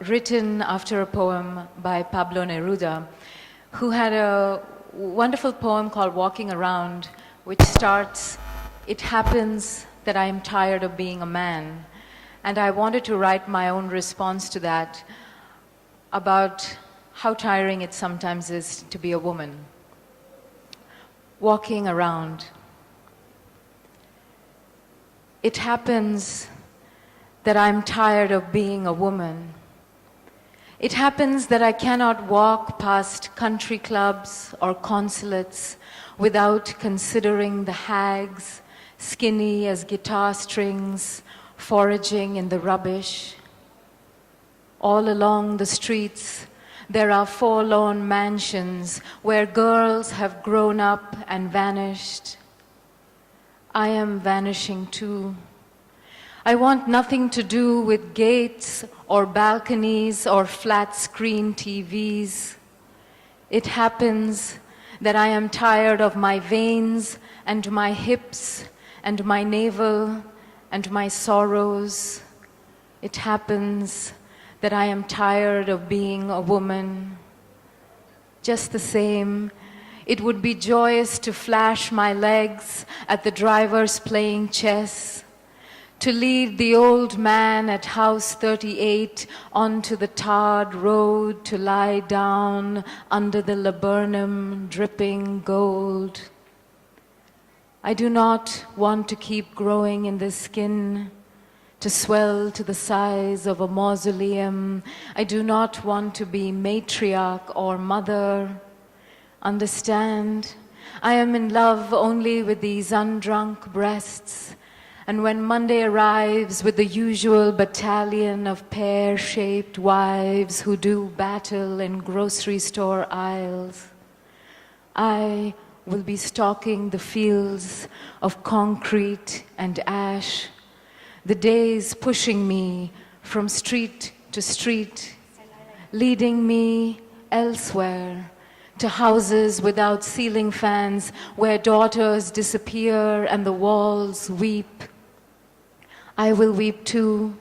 written after a poem by Pablo Neruda, who had a wonderful poem called Walking Around, which starts, "It happens that I am tired of being a man." And I wanted to write my own response to that about how tiring it sometimes is to be a woman. Walking around. It happens that I'm tired of being a woman. It happens that I cannot walk past country clubs or consulates without considering the hags, skinny as guitar strings, foraging in the rubbish. All along the streets, there are forlorn mansions where girls have grown up and vanished. I am vanishing too. I want nothing to do with gates or balconies or flat screen TVs. It happens that I am tired of my veins and my hips and my navel and my sorrows. It happens that I am tired of being a woman. Just the same, it would be joyous to flash my legs at the drivers playing chess, to lead the old man at house 38 onto the tarred road to lie down under the laburnum dripping gold. I do not want to keep growing in this skin, to swell to the size of a mausoleum. I do not want to be matriarch or mother. Understand, I am in love only with these undrunk breasts. And when Monday arrives with the usual battalion of pear-shaped wives who do battle in grocery store aisles, I will be stalking the fields of concrete and ash, the days pushing me from street to street, leading me elsewhere, to houses without ceiling fans where daughters disappear and the walls weep. I will weep too,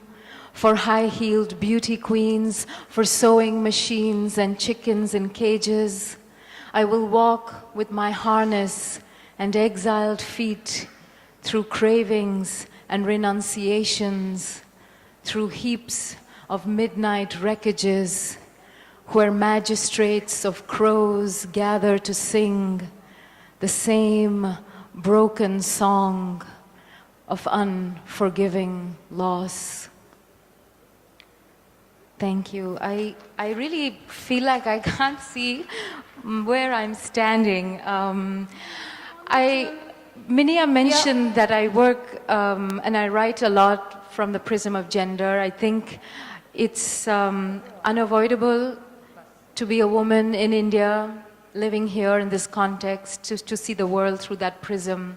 for high-heeled beauty queens, for sewing machines and chickens in cages. I will walk with my harness and exiled feet through cravings and renunciations, through heaps of midnight wreckages, where magistrates of crows gather to sing the same broken song of unforgiving loss. Thank you. I really feel like I can't see where I'm standing. Minia mentioned that I work and I write a lot from the prism of gender. I think it's unavoidable to be a woman in India, living here in this context, to see the world through that prism.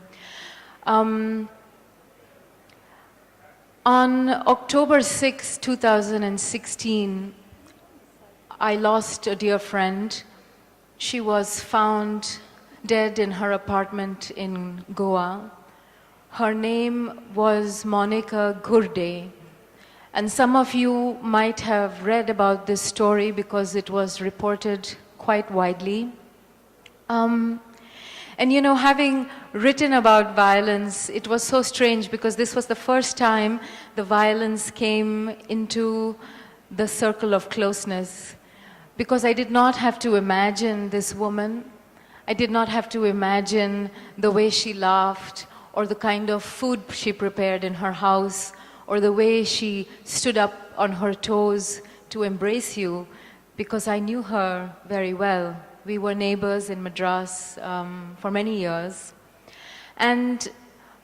On October 6, 2016, I lost a dear friend. She was found dead in her apartment in Goa. Her name was Monica Gurde. And some of you might have read about this story because it was reported quite widely. And you know, having written about violence, it was so strange because this was the first time the violence came into the circle of closeness. Because I did not have to imagine this woman. I did not have to imagine the way she laughed or the kind of food she prepared in her house or the way she stood up on her toes to embrace you, because I knew her very well. We were neighbors in Madras for many years. And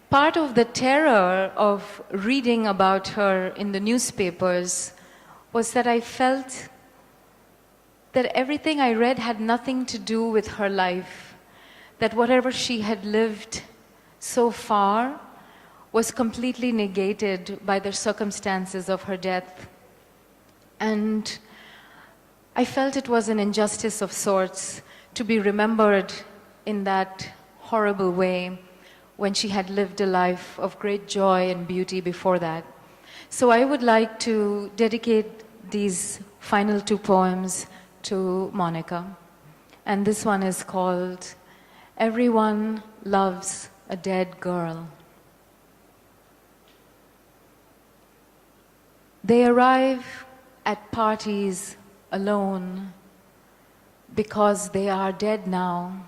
part of the terror of reading about her in the newspapers was that I felt that everything I read had nothing to do with her life, that whatever she had lived so far was completely negated by the circumstances of her death. And I felt it was an injustice of sorts to be remembered in that horrible way when she had lived a life of great joy and beauty before that. So I would like to dedicate these final two poems to Monica. And this one is called Everyone Loves a Dead Girl. They arrive at parties alone because they are dead now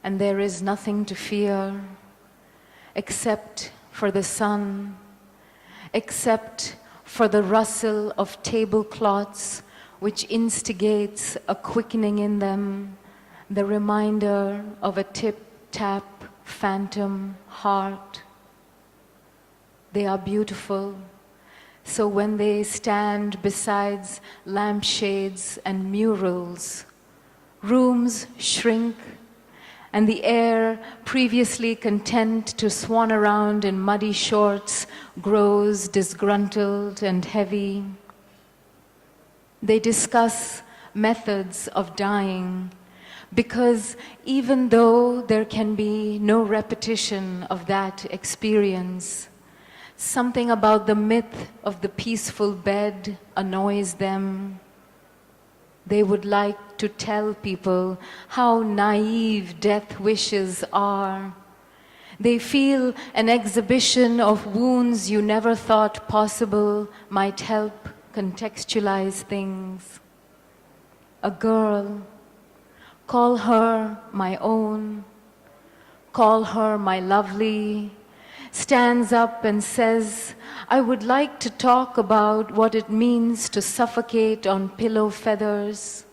and there is nothing to fear except for the sun, except for the rustle of tablecloths which instigates a quickening in them, the reminder of a tip-tap phantom heart. They are beautiful, so when they stand besides lampshades and murals, rooms shrink and the air, previously content to swan around in muddy shorts, grows disgruntled and heavy. They discuss methods of dying because even though there can be no repetition of that experience, something about the myth of the peaceful bed annoys them. They would like to tell people how naive death wishes are. They feel an exhibition of wounds you never thought possible might help contextualize things. A girl, call her my own, call her my lovely, stands up and says, I would like to talk about what it means to suffocate on pillow feathers,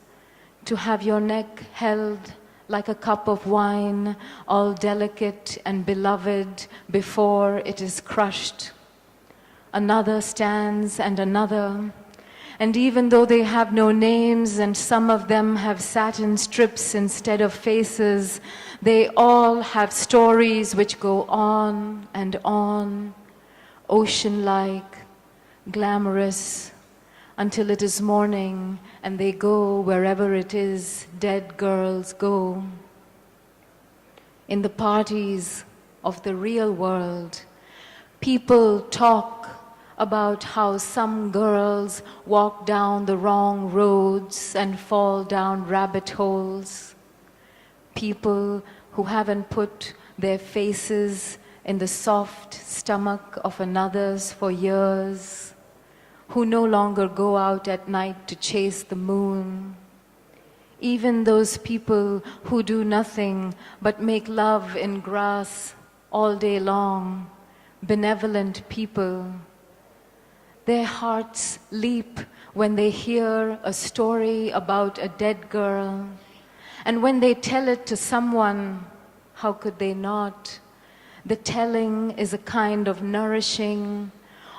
to have your neck held like a cup of wine, all delicate and beloved before it is crushed. Another stands and another, and even though they have no names and some of them have satin strips instead of faces, they all have stories which go on and on, ocean-like, glamorous, until it is morning and they go wherever it is dead girls go. In the parties of the real world, people talk about how some girls walk down the wrong roads and fall down rabbit holes. People who haven't put their faces in the soft stomach of another's for years, who no longer go out at night to chase the moon. Even those people who do nothing but make love in grass all day long, benevolent people. Their hearts leap when they hear a story about a dead girl. And when they tell it to someone, how could they not? The telling is a kind of nourishing.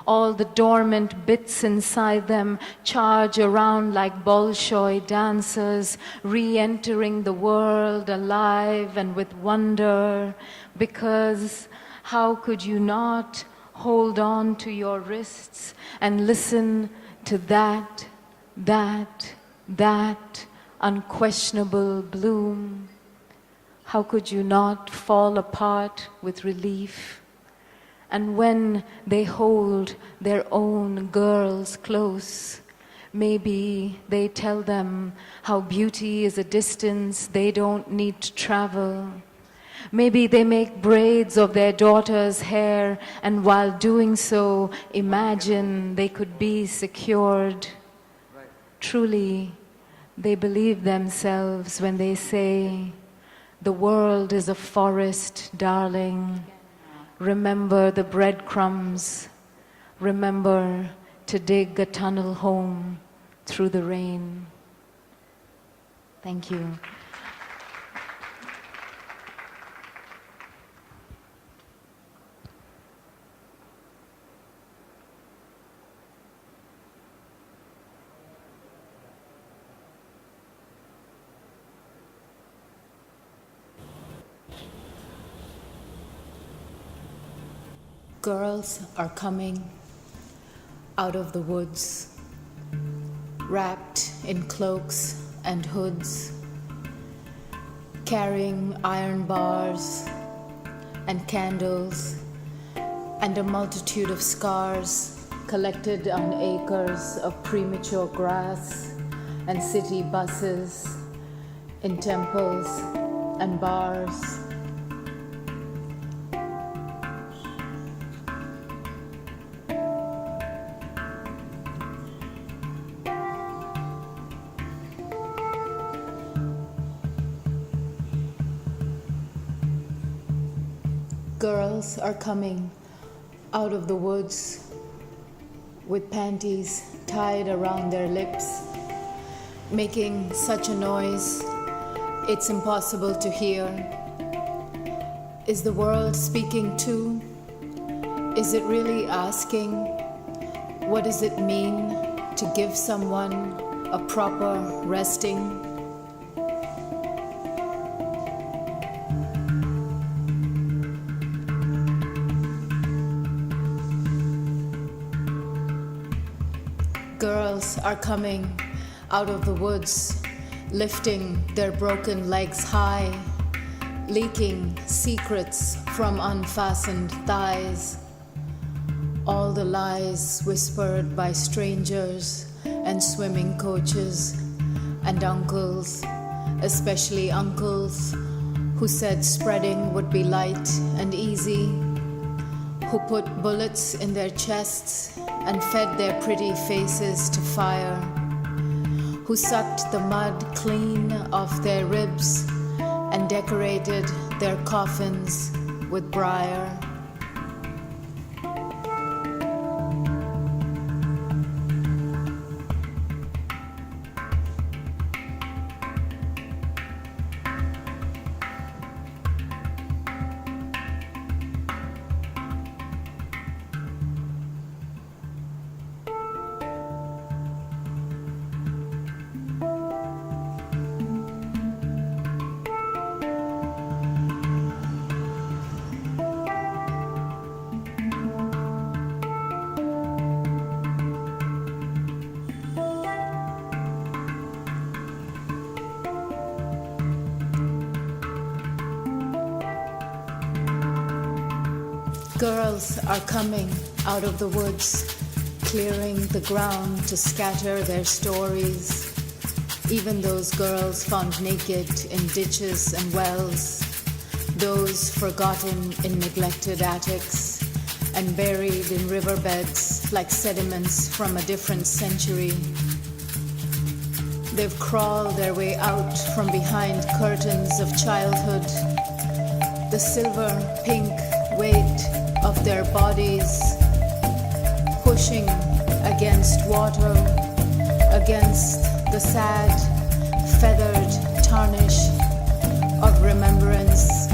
All the dormant bits inside them charge around like Bolshoi dancers, re-entering the world alive and with wonder. Because how could you not hold on to your wrists and listen to that unquestionable bloom? How could you not fall apart with relief? And when they hold their own girls close, maybe they tell them how beauty is a distance they don't need to travel. Maybe they make braids of their daughter's hair, and while doing so, imagine they could be secured. Right. Truly, they believe themselves when they say, the world is a forest, darling. Remember the breadcrumbs. Remember to dig a tunnel home through the rain. Thank you. Girls are coming out of the woods, wrapped in cloaks and hoods, carrying iron bars and candles and a multitude of scars collected on acres of premature grass and city buses, in temples and bars. Girls are coming out of the woods with panties tied around their lips, making such a noise it's impossible to hear. Is the world speaking too? Is it really asking, what does it mean to give someone a proper resting? Girls are coming out of the woods, lifting their broken legs high, leaking secrets from unfastened thighs. All the lies whispered by strangers and swimming coaches and uncles, especially uncles who said spreading would be light and easy, who put bullets in their chests and fed their pretty faces to fire, who sucked the mud clean off their ribs and decorated their coffins with briar. Girls are coming out of the woods, clearing the ground to scatter their stories. Even those girls found naked in ditches and wells, those forgotten in neglected attics and buried in riverbeds like sediments from a different century. They've crawled their way out from behind curtains of childhood, the silver pink weight of their bodies pushing against water, against the sad, feathered tarnish of remembrance.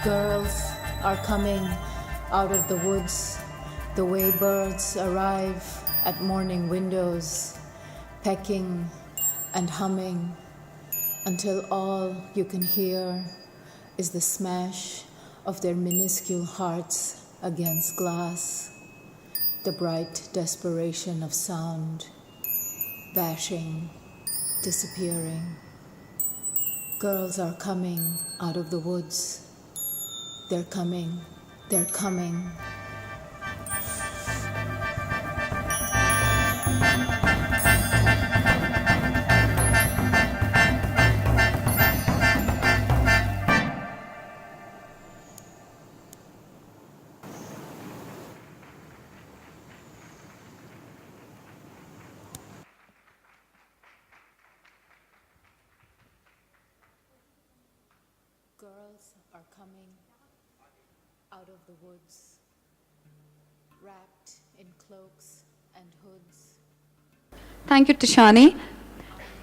Girls are coming out of the woods, The way birds arrive at morning windows, pecking and humming, until all you can hear is the smash of their minuscule hearts against glass, the bright desperation of sound, bashing, disappearing. Girls are coming out of the woods. They're coming, they're coming. Girls are coming out of the woods, wrapped in cloaks and hoods. Thank you, Tishani.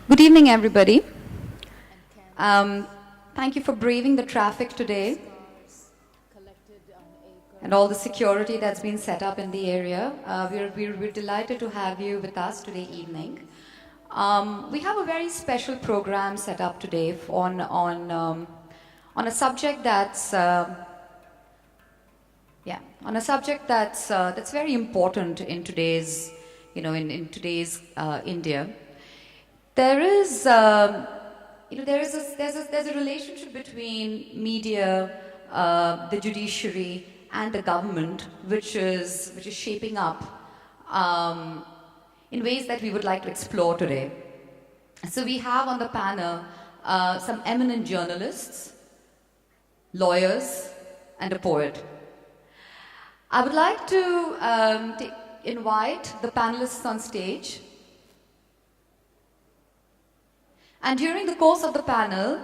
Good evening, everybody. Thank you for braving the traffic today and all the security that's been set up in the area. We're delighted to have you with us today evening. We have a very special program set up today on a subject that's that's very important in today's in today's India. There's a relationship between media, the judiciary, and the government, which is shaping up in ways that we would like to explore today. So we have on the panel some eminent journalists, lawyers, and a poet. I would like to invite the panelists on stage. And during the course of the panel,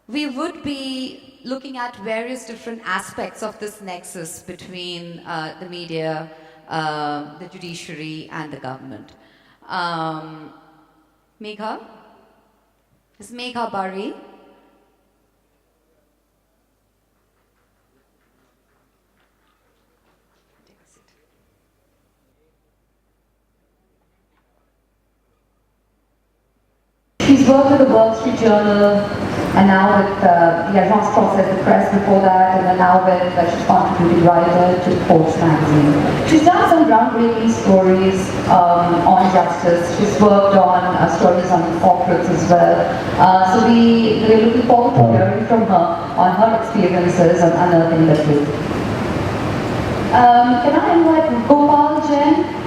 we would be looking at various different aspects of this nexus between the media, the judiciary, and the government. Megha? Is Megha Bari? She's worked with the Wall Street Journal and now with the Agence Française de Presse before that, and then now with she's contributing writer to Forbes magazine. She's done some groundbreaking stories on justice. She's worked on stories on corporates as well. So we're looking forward to hearing from her on her experiences on unearthing the truth. Can I invite Gopal Jain?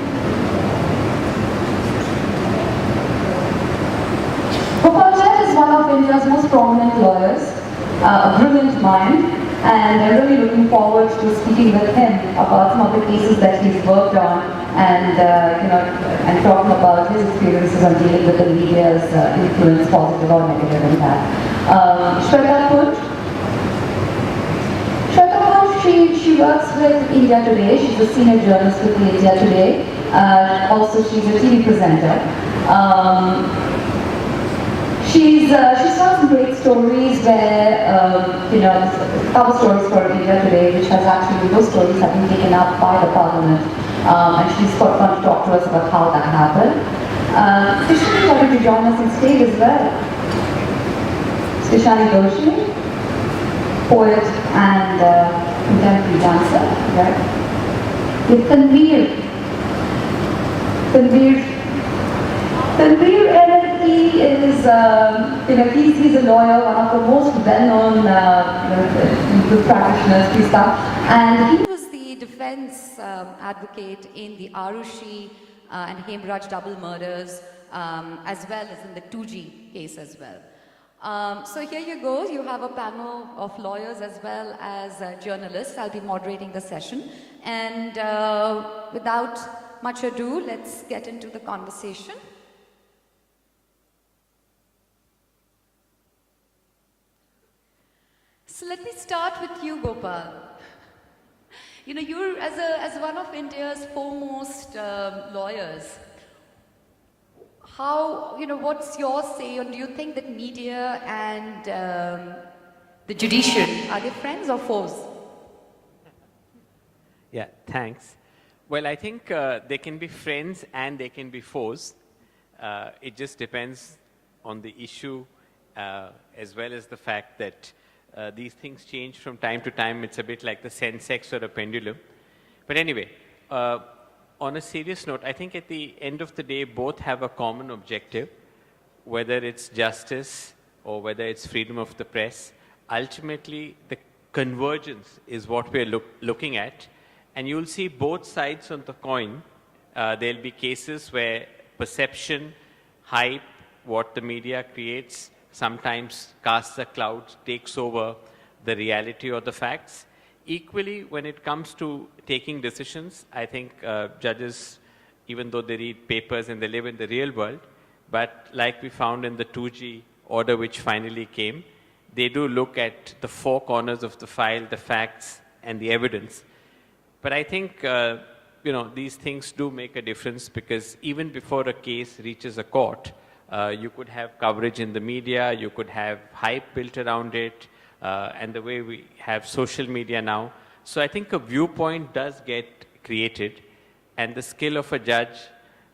Gopal Jain is one of India's most prominent lawyers, a brilliant mind, and I'm really looking forward to speaking with him about some of the cases that he's worked on and and talking about his experiences on dealing with the media's influence, positive or negative impact. Shweta Punt. Shweta Punt, she works with India Today. She's a senior journalist with India Today. Also, she's a TV presenter. She's told some great stories where, cover stories for India Today, which has actually, those stories have been taken up by the Parliament, and she's got fun to talk to us about how that happened. Tishani wanted to join us on stage as well. Tishani Doshi, poet and contemporary dancer, right? With Tanveer NLP is, he's a lawyer, one of the most well-known practitioners, and he was the defense advocate in the Arushi and Hemraj double murders, as well as in the 2G case as well. So here you go, you have a panel of lawyers as well as journalists. I'll be moderating the session, and without much ado, let's get into the conversation. So let me start with you, Gopal. You're as one of India's foremost lawyers. How, what's your say on, do you think that media and the judiciary, are they friends or foes? Yeah, thanks. Well, I think they can be friends and they can be foes. It just depends on the issue as well as the fact that these things change from time to time. It's a bit like the sensex or a pendulum. But anyway, on a serious note, I think at the end of the day, both have a common objective, whether it's justice or whether it's freedom of the press. Ultimately, the convergence is what we're looking at. And you'll see both sides on the coin. There'll be cases where perception, hype, what the media creates, sometimes casts a cloud, takes over the reality or the facts. Equally, when it comes to taking decisions, I think judges, even though they read papers and they live in the real world, but like we found in the 2G order which finally came, they do look at the four corners of the file, the facts and the evidence. But I think, these things do make a difference because even before a case reaches a court, you could have coverage in the media, you could have hype built around it, and the way we have social media now. So I think a viewpoint does get created, and the skill of a judge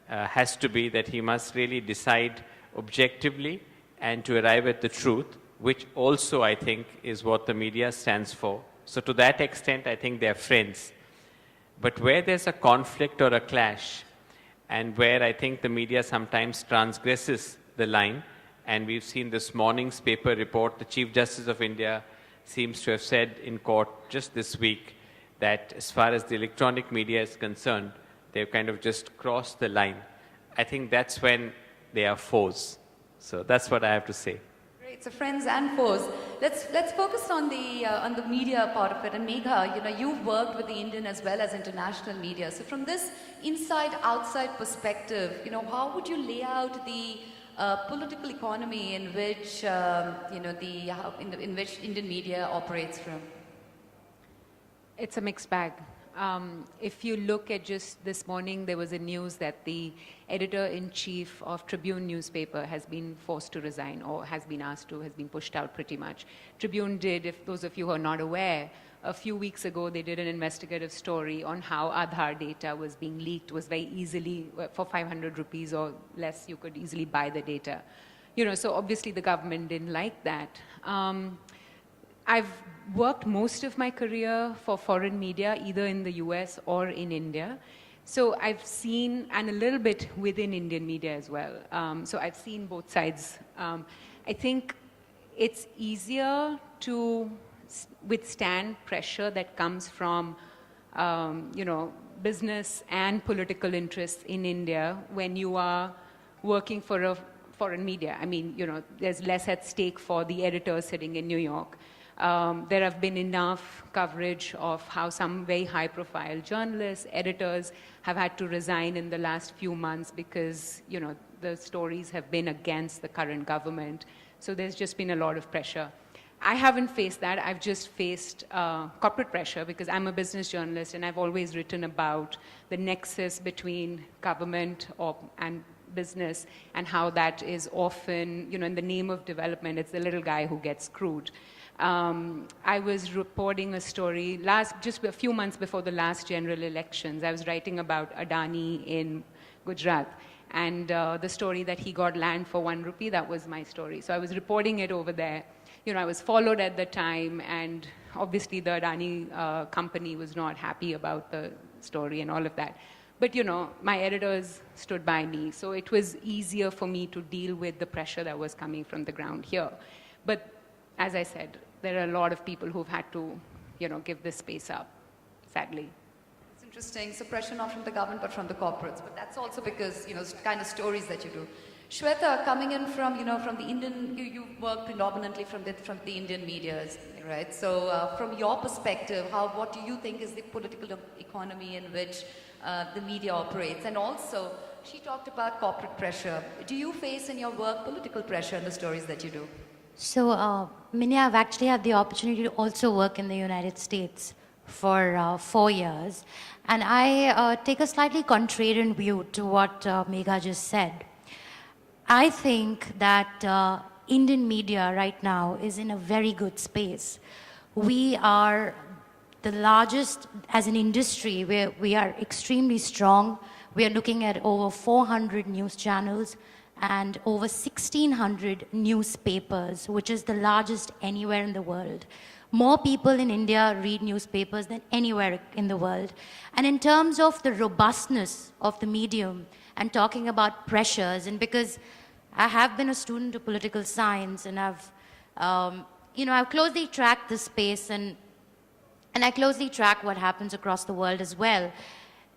has to be that he must really decide objectively and to arrive at the truth, which also I think is what the media stands for. So to that extent, I think they're friends. But where there's a conflict or a clash, and where I think the media sometimes transgresses the line, and we've seen this morning's paper report, the Chief Justice of India seems to have said in court just this week that as far as the electronic media is concerned, they've kind of just crossed the line. I think that's when they are foes. So that's what I have to say. Great, so friends and foes. Let's focus on the media part of it. And Megha, you've worked with the Indian as well as international media. So from this inside-outside perspective, how would you lay out the political economy in which in which Indian media operates from? It's a mixed bag. If you look at just this morning, there was a news that the editor-in-chief of Tribune newspaper has been forced to resign, or has been asked to, has been pushed out pretty much. Tribune did, if those of you who are not aware, a few weeks ago they did an investigative story on how Aadhaar data was being leaked, was very easily, for 500 rupees or less, you could easily buy the data. So obviously the government didn't like that. I've worked most of my career for foreign media, either in the US or in India. So I've seen, and a little bit within Indian media as well. So I've seen both sides. I think it's easier to withstand pressure that comes from, business and political interests in India when you are working for a foreign media. I mean, there's less at stake for the editor sitting in New York. There have been enough coverage of how some very high-profile journalists, editors have had to resign in the last few months because, the stories have been against the current government. So there's just been a lot of pressure. I haven't faced that. I've just faced corporate pressure because I'm a business journalist and I've always written about the nexus between government and business and how that is often, in the name of development, it's the little guy who gets screwed. I was reporting a story just a few months before the last general elections. I was writing about Adani in Gujarat. And the story that he got land for 1 rupee, that was my story. So I was reporting it over there. I was followed at the time, and obviously the Adani company was not happy about the story and all of that. But, my editors stood by me. So it was easier for me to deal with the pressure that was coming from the ground here. But as I said, there are a lot of people who've had to, give this space up, sadly. It's interesting. So pressure not from the government, but from the corporates. But that's also because, kind of stories that you do. Shweta, coming in from, from the Indian, you work predominantly from the Indian media, right? So from your perspective, what do you think is the political economy in which the media operates? And also, she talked about corporate pressure. Do you face in your work political pressure in the stories that you do? So, Minya, I've actually had the opportunity to also work in the United States for 4 years. And I take a slightly contrarian view to what Megha just said. I think that Indian media right now is in a very good space. We are the largest, as an industry, we are extremely strong. We are looking at over 400 news channels and over 1,600 newspapers, which is the largest anywhere in the world. More people in India read newspapers than anywhere in the world. And in terms of the robustness of the medium and talking about pressures, and because I have been a student of political science and I've closely tracked this space and I closely track what happens across the world as well.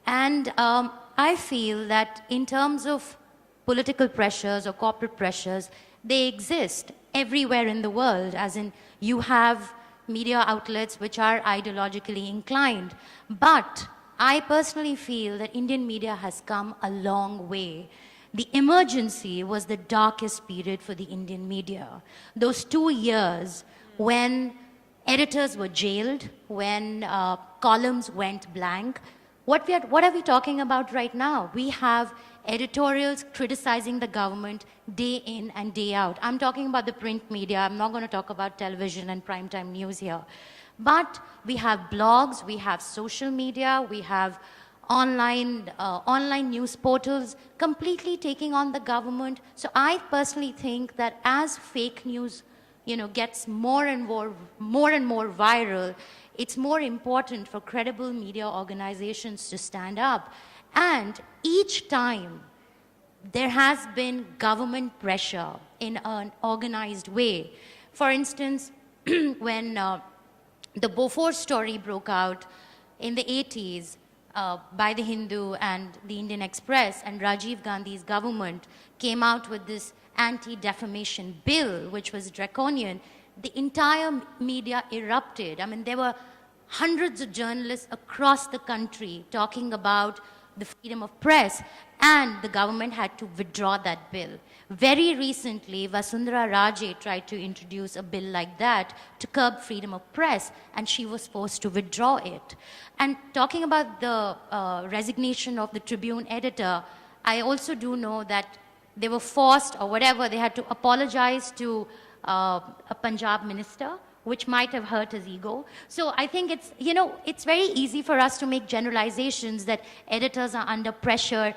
And I feel that in terms of political pressures or corporate pressures, they exist everywhere in the world, as in you have media outlets which are ideologically inclined. But I personally feel that Indian media has come a long way. The emergency was the darkest period for the Indian media. Those 2 years when editors were jailed, when columns went blank. What are we talking about right now? We have editorials criticizing the government day in and day out. I'm talking about the print media. I'm not going to talk about television and primetime news here. But we have blogs, we have social media, we have online news portals completely taking on the government. So I personally think that as fake news gets more and more viral, it's more important for credible media organizations to stand up. And each time there has been government pressure in an organized way. For instance, when the Bofors story broke out in the 80s by the Hindu and the Indian Express, and Rajiv Gandhi's government came out with this anti-defamation bill, which was draconian, the entire media erupted. I mean, there were hundreds of journalists across the country talking about the freedom of press, and the government had to withdraw that bill. Very recently, Vasundhara Raje tried to introduce a bill like that to curb freedom of press, and she was forced to withdraw it. And talking about the resignation of the Tribune editor, I also do know that they were forced, or whatever, they had to apologize to a Punjab minister, which might have hurt his ego. So I think it's very easy for us to make generalizations that editors are under pressure.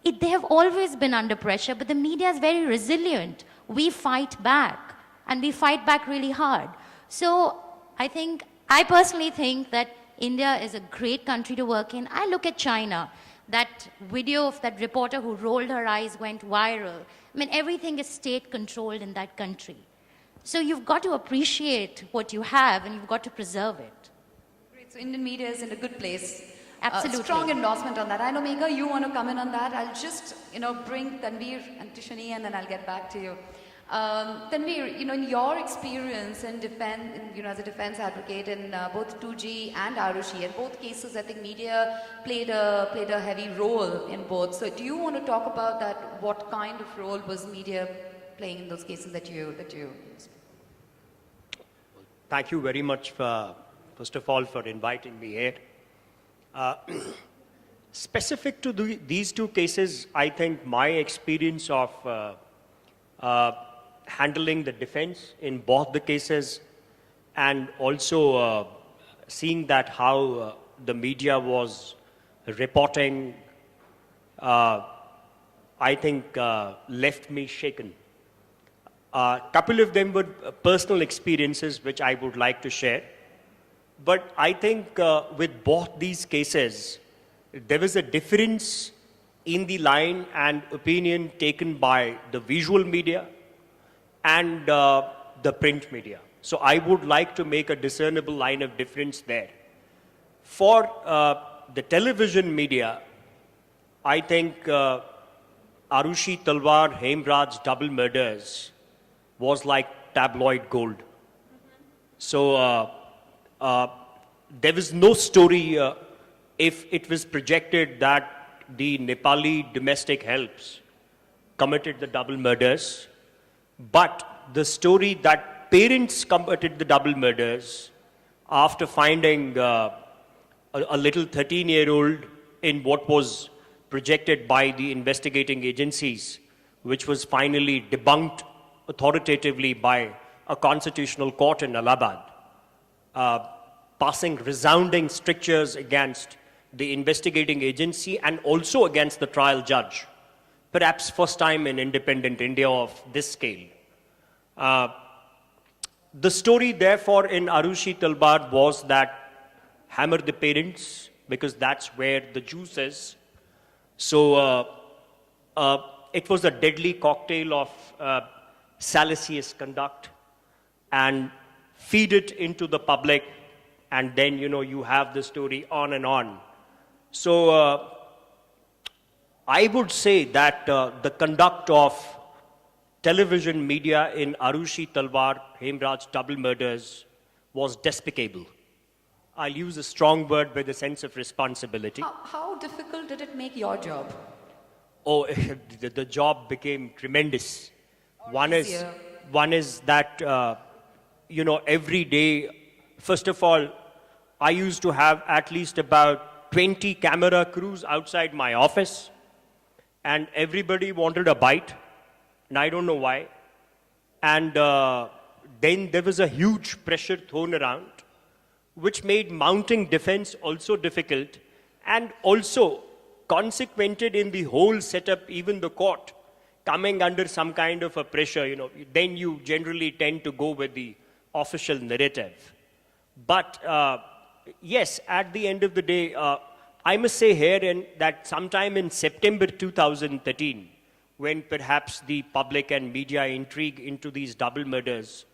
They have always been under pressure, but the media is very resilient. We fight back, and we fight back really hard. So I personally think that India is a great country to work in. I look at China. That video of that reporter who rolled her eyes went viral. I mean, everything is state-controlled in that country. So you've got to appreciate what you have, and you've got to preserve it. Great. So Indian media is in a good place. Absolutely. Strong endorsement on that. I know, Megha, you want to come in on that. I'll just, bring Tanveer and Tishani, and then I'll get back to you. Tanveer, in your experience in defense, as a defense advocate in both 2G and Aarushi, in both cases, I think media played a heavy role in both. So do you want to talk about that? What kind of role was media playing in those cases that you? Thank you very much, first of all, for inviting me here. Specific to these two cases, I think my experience of handling the defense in both the cases, and also seeing that how the media was reporting, I think left me shaken. A couple of them were personal experiences which I would like to share. But I think with both these cases, there was a difference in the line and opinion taken by the visual media and the print media. So I would like to make a discernible line of difference there. For the television media, I think Aarushi Talwar, Hemraj double murders was like tabloid gold. So there was no story if it was projected that the Nepali domestic helps committed the double murders, but the story that parents committed the double murders after finding a little 13-year-old in what was projected by the investigating agencies, which was finally debunked authoritatively by a constitutional court in Allahabad. passing resounding strictures against the investigating agency and also against the trial judge. Perhaps first time in independent India of this scale. The story, therefore, in Arushi Talwar was that hammer the parents, because that's where the juice is. So it was a deadly cocktail of salacious conduct, and feed it into the public, and then, you have the story on and on. So I would say that the conduct of television media in Arushi Talwar, Hemraj double murders was despicable. I'll use a strong word with a sense of responsibility. How difficult did it make your job? Oh, the job became tremendous. One is that, every day, first of all, I used to have at least about 20 camera crews outside my office, and everybody wanted a bite, and I don't know why. And then there was a huge pressure thrown around, which made mounting defense also difficult, and also consequented in the whole setup, even the court, coming under some kind of a pressure, then you generally tend to go with the official narrative. But yes, at the end of the day, I must say here that sometime in September 2013, when perhaps the public and media intrigue into these double murders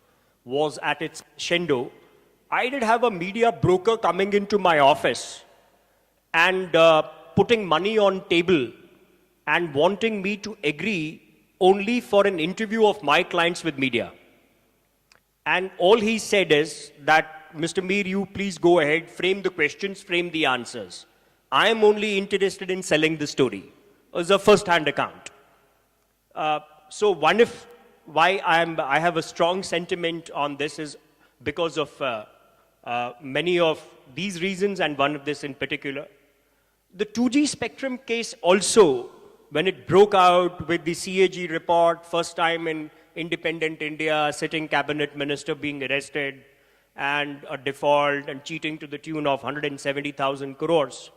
was at its crescendo, I did have a media broker coming into my office and putting money on table and wanting me to agree only for an interview of my clients with media. And all he said is that, Mr. Mir, you please go ahead, frame the questions, frame the answers. I am only interested in selling the story. It was a first-hand account. So why I have a strong sentiment on this is because of many of these reasons, and one of this in particular. The 2G spectrum case also, when it broke out with the CAG report, first time in independent India, sitting cabinet minister being arrested, and a default and cheating to the tune of 170,000 crores,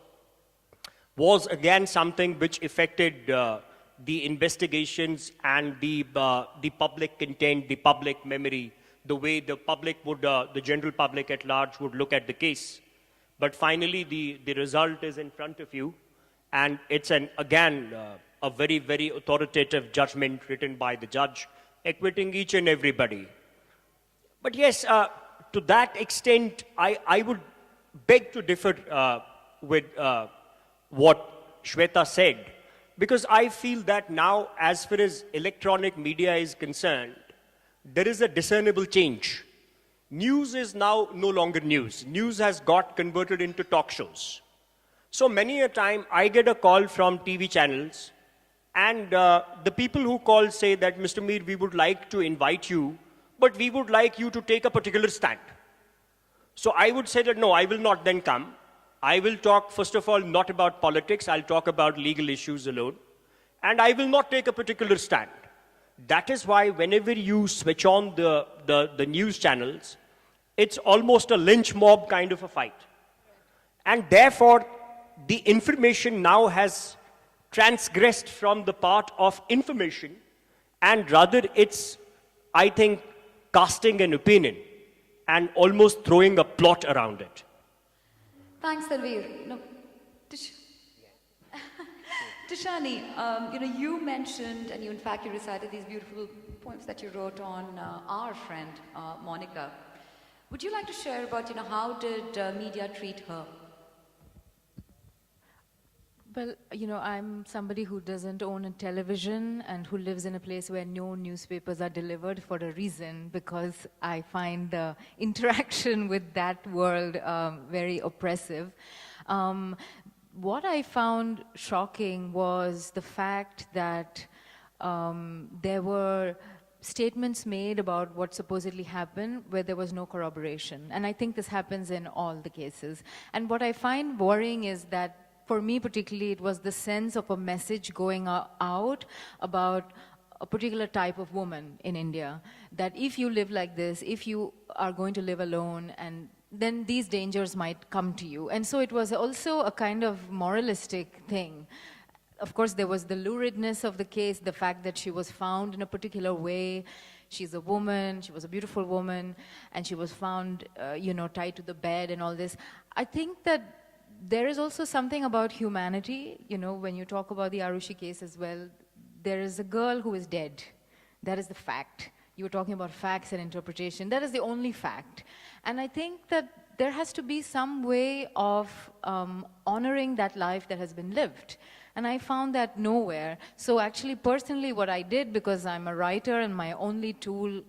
was again something which affected the investigations and the public content, the public memory, the way the public would, the general public at large would look at the case. But finally, the result is in front of you, and it's again a very, very authoritative judgment written by the judge, acquitting each and everybody. But yes, to that extent, I would beg to differ with what Shweta said, because I feel that now, as far as electronic media is concerned, there is a discernible change. News is now no longer news. News has got converted into talk shows. So many a time I get a call from TV channels, and the people who call say that, Mr. Mir, we would like to invite you, but we would like you to take a particular stand. So I would say that no, I will not then come. I will talk, first of all, not about politics. I'll talk about legal issues alone. And I will not take a particular stand. That is why whenever you switch on the news channels, it's almost a lynch mob kind of a fight. And therefore, the information now has transgressed from the part of information, and rather it's, I think, casting an opinion and almost throwing a plot around it. Thanks, Tanveer. No, Tishani, you mentioned, and you in fact you recited these beautiful poems that you wrote on our friend Monica. Would you like to share about how did media treat her? Well, I'm somebody who doesn't own a television and who lives in a place where no newspapers are delivered for a reason, because I find the interaction with that world very oppressive. What I found shocking was the fact that there were statements made about what supposedly happened where there was no corroboration. And I think this happens in all the cases. And what I find worrying is that, for me particularly, it was the sense of a message going out about a particular type of woman in India, that if you live like this, if you are going to live alone and then these dangers might come to you. And so it was also a kind of moralistic thing. Of course, there was the luridness of the case, the fact that she was found in a particular way. She's a woman, she was a beautiful woman, and she was found, tied to the bed and all this. I think that there is also something about humanity, when you talk about the Arushi case as well. There is a girl who is dead. That is the fact. You were talking about facts and interpretation. That is the only fact. And I think that there has to be some way of honoring that life that has been lived. And I found that nowhere. So actually, personally, what I did, because I'm a writer and my only tool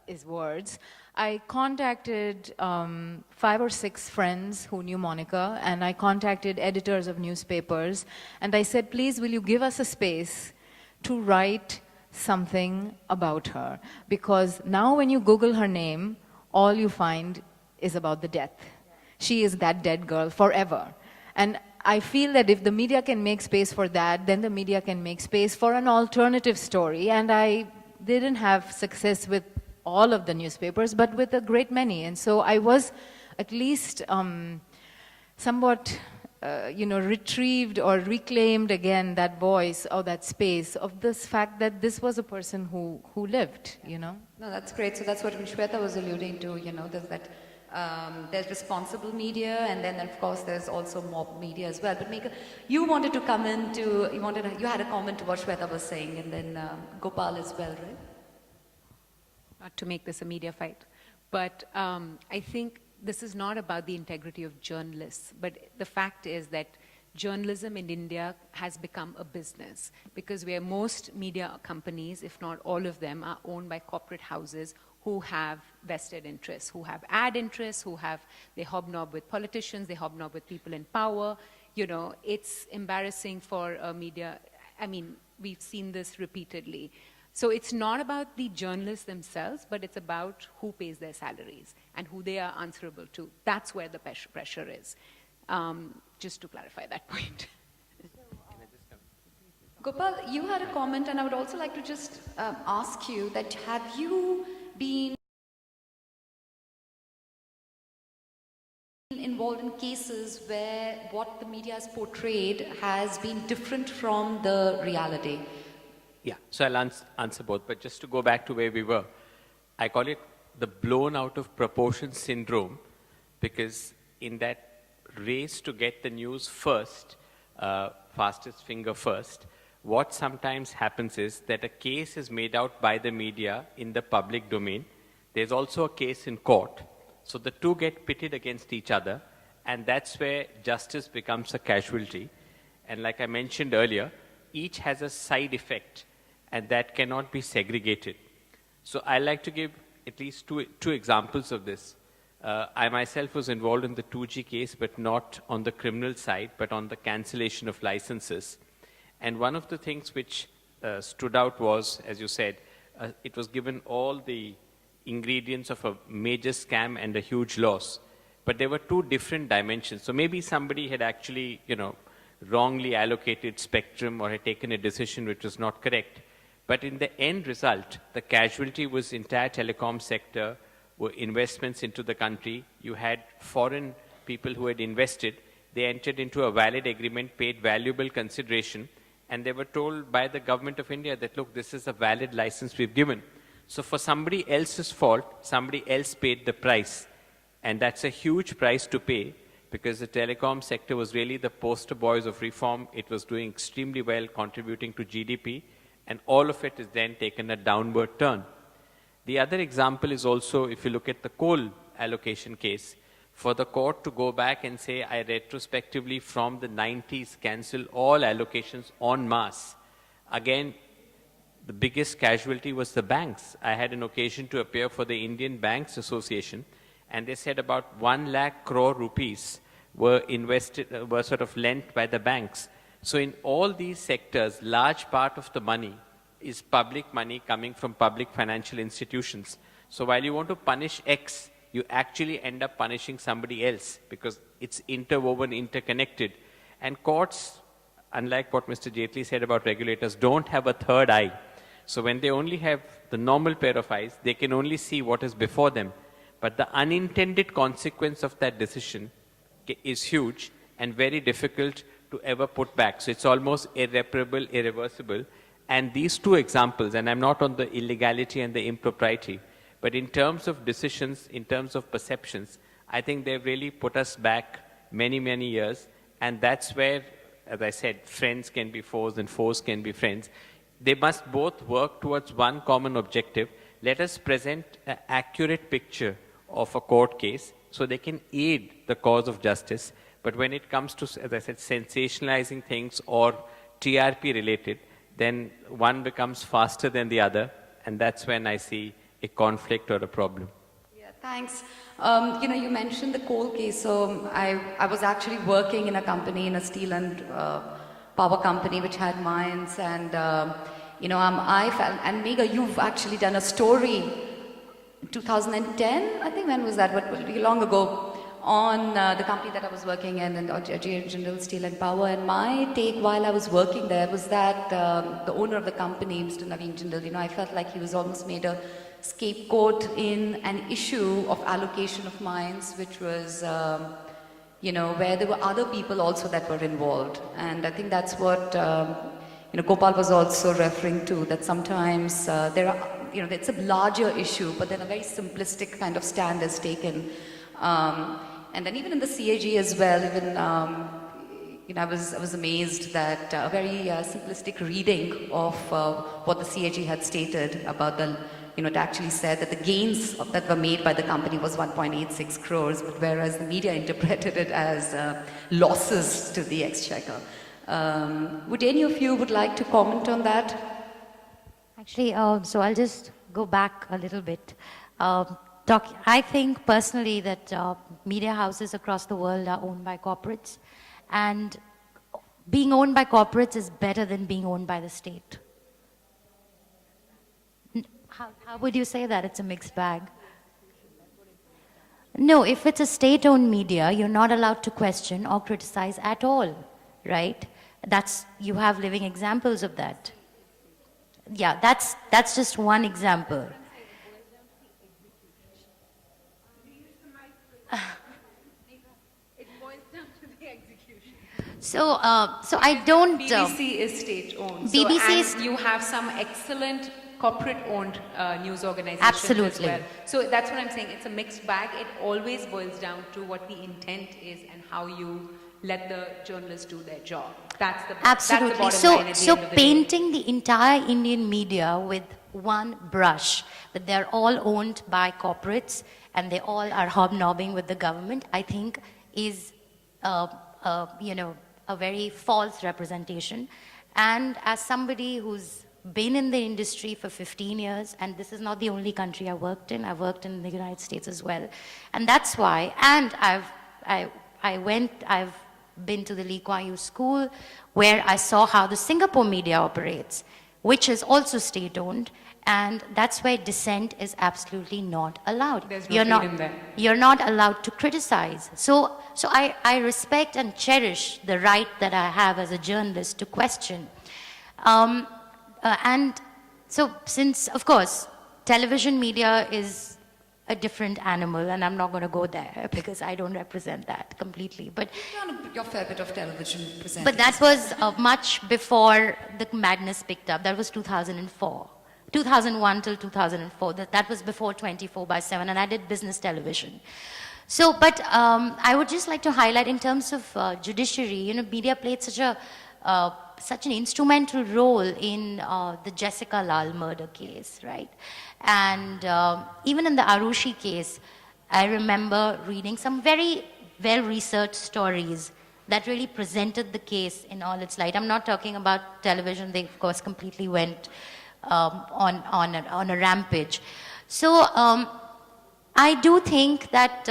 is words, I contacted 5 or 6 friends who knew Monica, and I contacted editors of newspapers, and I said, please, will you give us a space to write something about her? Because now when you Google her name, all you find is about the death. She is that dead girl forever. And I feel that if the media can make space for that, then the media can make space for an alternative story. And I didn't have success with all of the newspapers, but with a great many. And so I was at least somewhat retrieved or reclaimed again that voice or that space of this fact that this was a person who lived, No, that's great. So that's what Shweta was alluding to, there's that, there's responsible media, and then of course there's also mob media as well. But Megha, you wanted to come in to, you had a comment to what Shweta was saying, and then Gopal as well, right? Not to make this a media fight, but I think this is not about the integrity of journalists, but the fact is that journalism in India has become a business, because where most media companies, if not all of them, are owned by corporate houses who have vested interests, who have ad interests, they hobnob with politicians, they hobnob with people in power. It's embarrassing for a media. I mean, we've seen this repeatedly. So it's not about the journalists themselves, but it's about who pays their salaries and who they are answerable to. That's where the pressure is. Just to clarify that point. Gopal, you had a comment, and I would also like to just ask you that have you been involved in cases where what the media has portrayed has been different from the reality? Yeah, so I'll answer both, but just to go back to where we were, I call it the blown out of proportion syndrome, because in that race to get the news first, fastest finger first, what sometimes happens is that a case is made out by the media in the public domain. There's also a case in court. So the two get pitted against each other, and that's where justice becomes a casualty. And like I mentioned earlier, each has a side effect, and that cannot be segregated. So I like to give at least two examples of this. I myself was involved in the 2G case, but not on the criminal side, but on the cancellation of licenses. And one of the things which stood out was, as you said, it was given all the ingredients of a major scam and a huge loss. But there were two different dimensions. So maybe somebody had actually, wrongly allocated spectrum or had taken a decision which was not correct. But in the end result, the casualty was the entire telecom sector, were investments into the country. You had foreign people who had invested. They entered into a valid agreement, paid valuable consideration, and they were told by the government of India that, look, this is a valid license we've given. So for somebody else's fault, somebody else paid the price. And that's a huge price to pay, because the telecom sector was really the poster boys of reform. It was doing extremely well, contributing to GDP, and all of it is then taken a downward turn. The other example is also, if you look at the coal allocation case, for the court to go back and say, I retrospectively from the 90s cancel all allocations en masse. Again, the biggest casualty was the banks. I had an occasion to appear for the Indian Banks Association, and they said about 1 lakh crore rupees were sort of lent by the banks. So in all these sectors, large part of the money is public money coming from public financial institutions. So while you want to punish X, you actually end up punishing somebody else, because it's interwoven, interconnected. And courts, unlike what Mr. Jaitley said about regulators, don't have a third eye. So when they only have the normal pair of eyes, they can only see what is before them. But the unintended consequence of that decision is huge and very difficult to ever put back. So it's almost irreparable, irreversible. And these two examples, and I'm not on the illegality and the impropriety, but in terms of decisions, in terms of perceptions, I think they've really put us back many, many years. And that's where, as I said, friends can be foes and foes can be friends. They must both work towards one common objective. Let us present an accurate picture of a court case so they can aid the cause of justice. But when it comes to, as I said, sensationalizing things or TRP related, then one becomes faster than the other, and that's when I see a conflict or a problem. Yeah, thanks. You mentioned the coal case. So I was actually working in a company, in a steel and power company, which had mines, and I felt. And Megha, you've actually done a story, 2010. I think when was that? What really long ago? On the company that I was working in, and Jindal Steel and Power. And my take while I was working there was that the owner of the company, Mr. Naveen Jindal, I felt like he was almost made a scapegoat in an issue of allocation of mines, which was, where there were other people also that were involved. And I think that's what, Gopal was also referring to, that sometimes there are, it's a larger issue, but then a very simplistic kind of stand is taken. And then even in the CAG as well, even, I was amazed that a very simplistic reading of what the CAG had stated about the, it actually said that the gains that were made by the company was 1.86 crores, but whereas the media interpreted it as losses to the exchequer. Would any of you would like to comment on that? Actually, so I'll just go back a little bit. I think personally that media houses across the world are owned by corporates, and being owned by corporates is better than being owned by the state. How would you say that? It's a mixed bag. No, if it's a state-owned media, you're not allowed to question or criticize at all, right? You have living examples of that. Yeah, that's just one example. So I don't. BBC is state-owned. BBC is. You have some excellent corporate-owned news organizations Absolutely. as well. So that's what I'm saying. It's a mixed bag. It always boils down to what the intent is and how you let the journalists do their job. That's the Absolutely. That's the bottom line at the So end of the painting the entire Indian media with one brush, that they're all owned by corporates and they all are hobnobbing with the government, I think is, a very false representation. And as somebody who's been in the industry for 15 years, and this is not the only country I worked in. I worked in the United States as well. And that's why, and I've been to the Lee Kuan Yew School, where I saw how the Singapore media operates, which is also state-owned, and that's where dissent is absolutely not allowed. There's no freedom there. You're not allowed to criticize. So I respect and cherish the right that I have as a journalist to question. And so since, of course, television media is a different animal, and I'm not going to go there because I don't represent that completely. But You've done your fair bit of television presenting. but that was much before the madness picked up. That was 2004. 2001 till 2004. That was before 24/7, and I did business television. So, but I would just like to highlight in terms of judiciary, media played such an instrumental role in the Jessica Lal murder case, right? And even in the Arushi case, I remember reading some very well-researched stories that really presented the case in all its light. I'm not talking about television. They, of course, completely went on a rampage. So I do think that,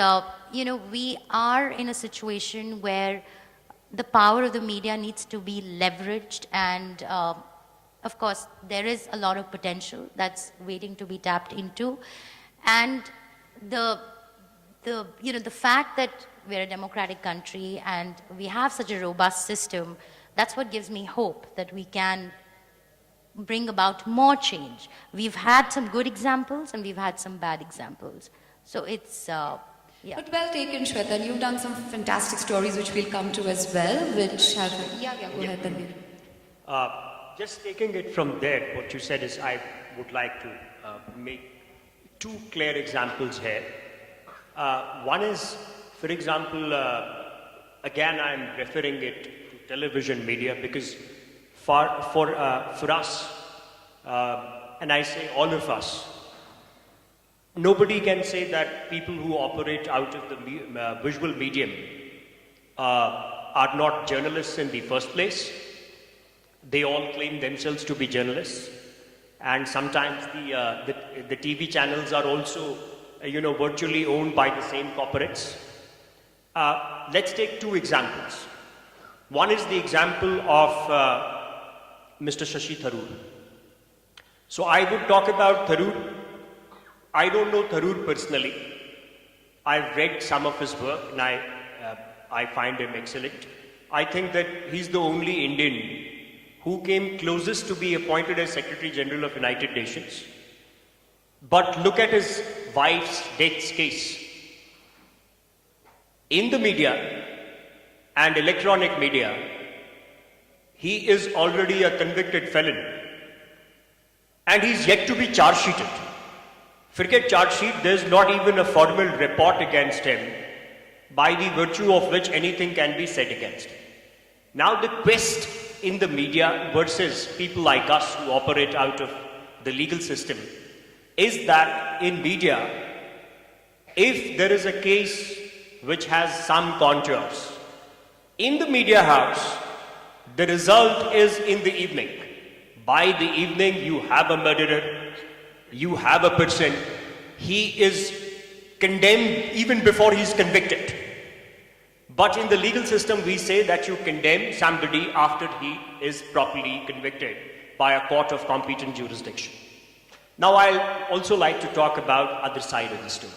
we are in a situation where the power of the media needs to be leveraged, and of course, there is a lot of potential that's waiting to be tapped into. And the fact that we're a democratic country and we have such a robust system, that's what gives me hope that we can bring about more change. We've had some good examples and we've had some bad examples. So it's, yeah. But well taken, Shweta. And you've done some fantastic stories which we'll come to as well, which have... Yeah, go ahead, Tanvir. Just taking it from there, what you said is I would like to make two clear examples here. One is, for example, again I'm referring it to television media because for us, and I say all of us, nobody can say that people who operate out of the visual medium are not journalists in the first place. They all claim themselves to be journalists, and sometimes the TV channels are also, virtually owned by the same corporates. Let's take two examples. One is the example of Mr. Shashi Tharoor. So I would talk about Tharoor. I don't know Tharoor personally. I've read some of his work and I find him excellent. I think that he's the only Indian who came closest to be appointed as Secretary General of United Nations. But look at his wife's death case. In the media and electronic media, he is already a convicted felon. And he's yet to be charge sheeted. Forget charge sheet, there's not even a formal report against him by the virtue of which anything can be said against him. Now the quest in the media versus people like us who operate out of the legal system is that in media, if there is a case which has some contours, in the media house, the result is in the evening. By the evening, you have a murderer, you have a person, he is condemned even before he is convicted. But in the legal system, we say that you condemn somebody after he is properly convicted by a court of competent jurisdiction. Now, I'll also like to talk about other side of the story.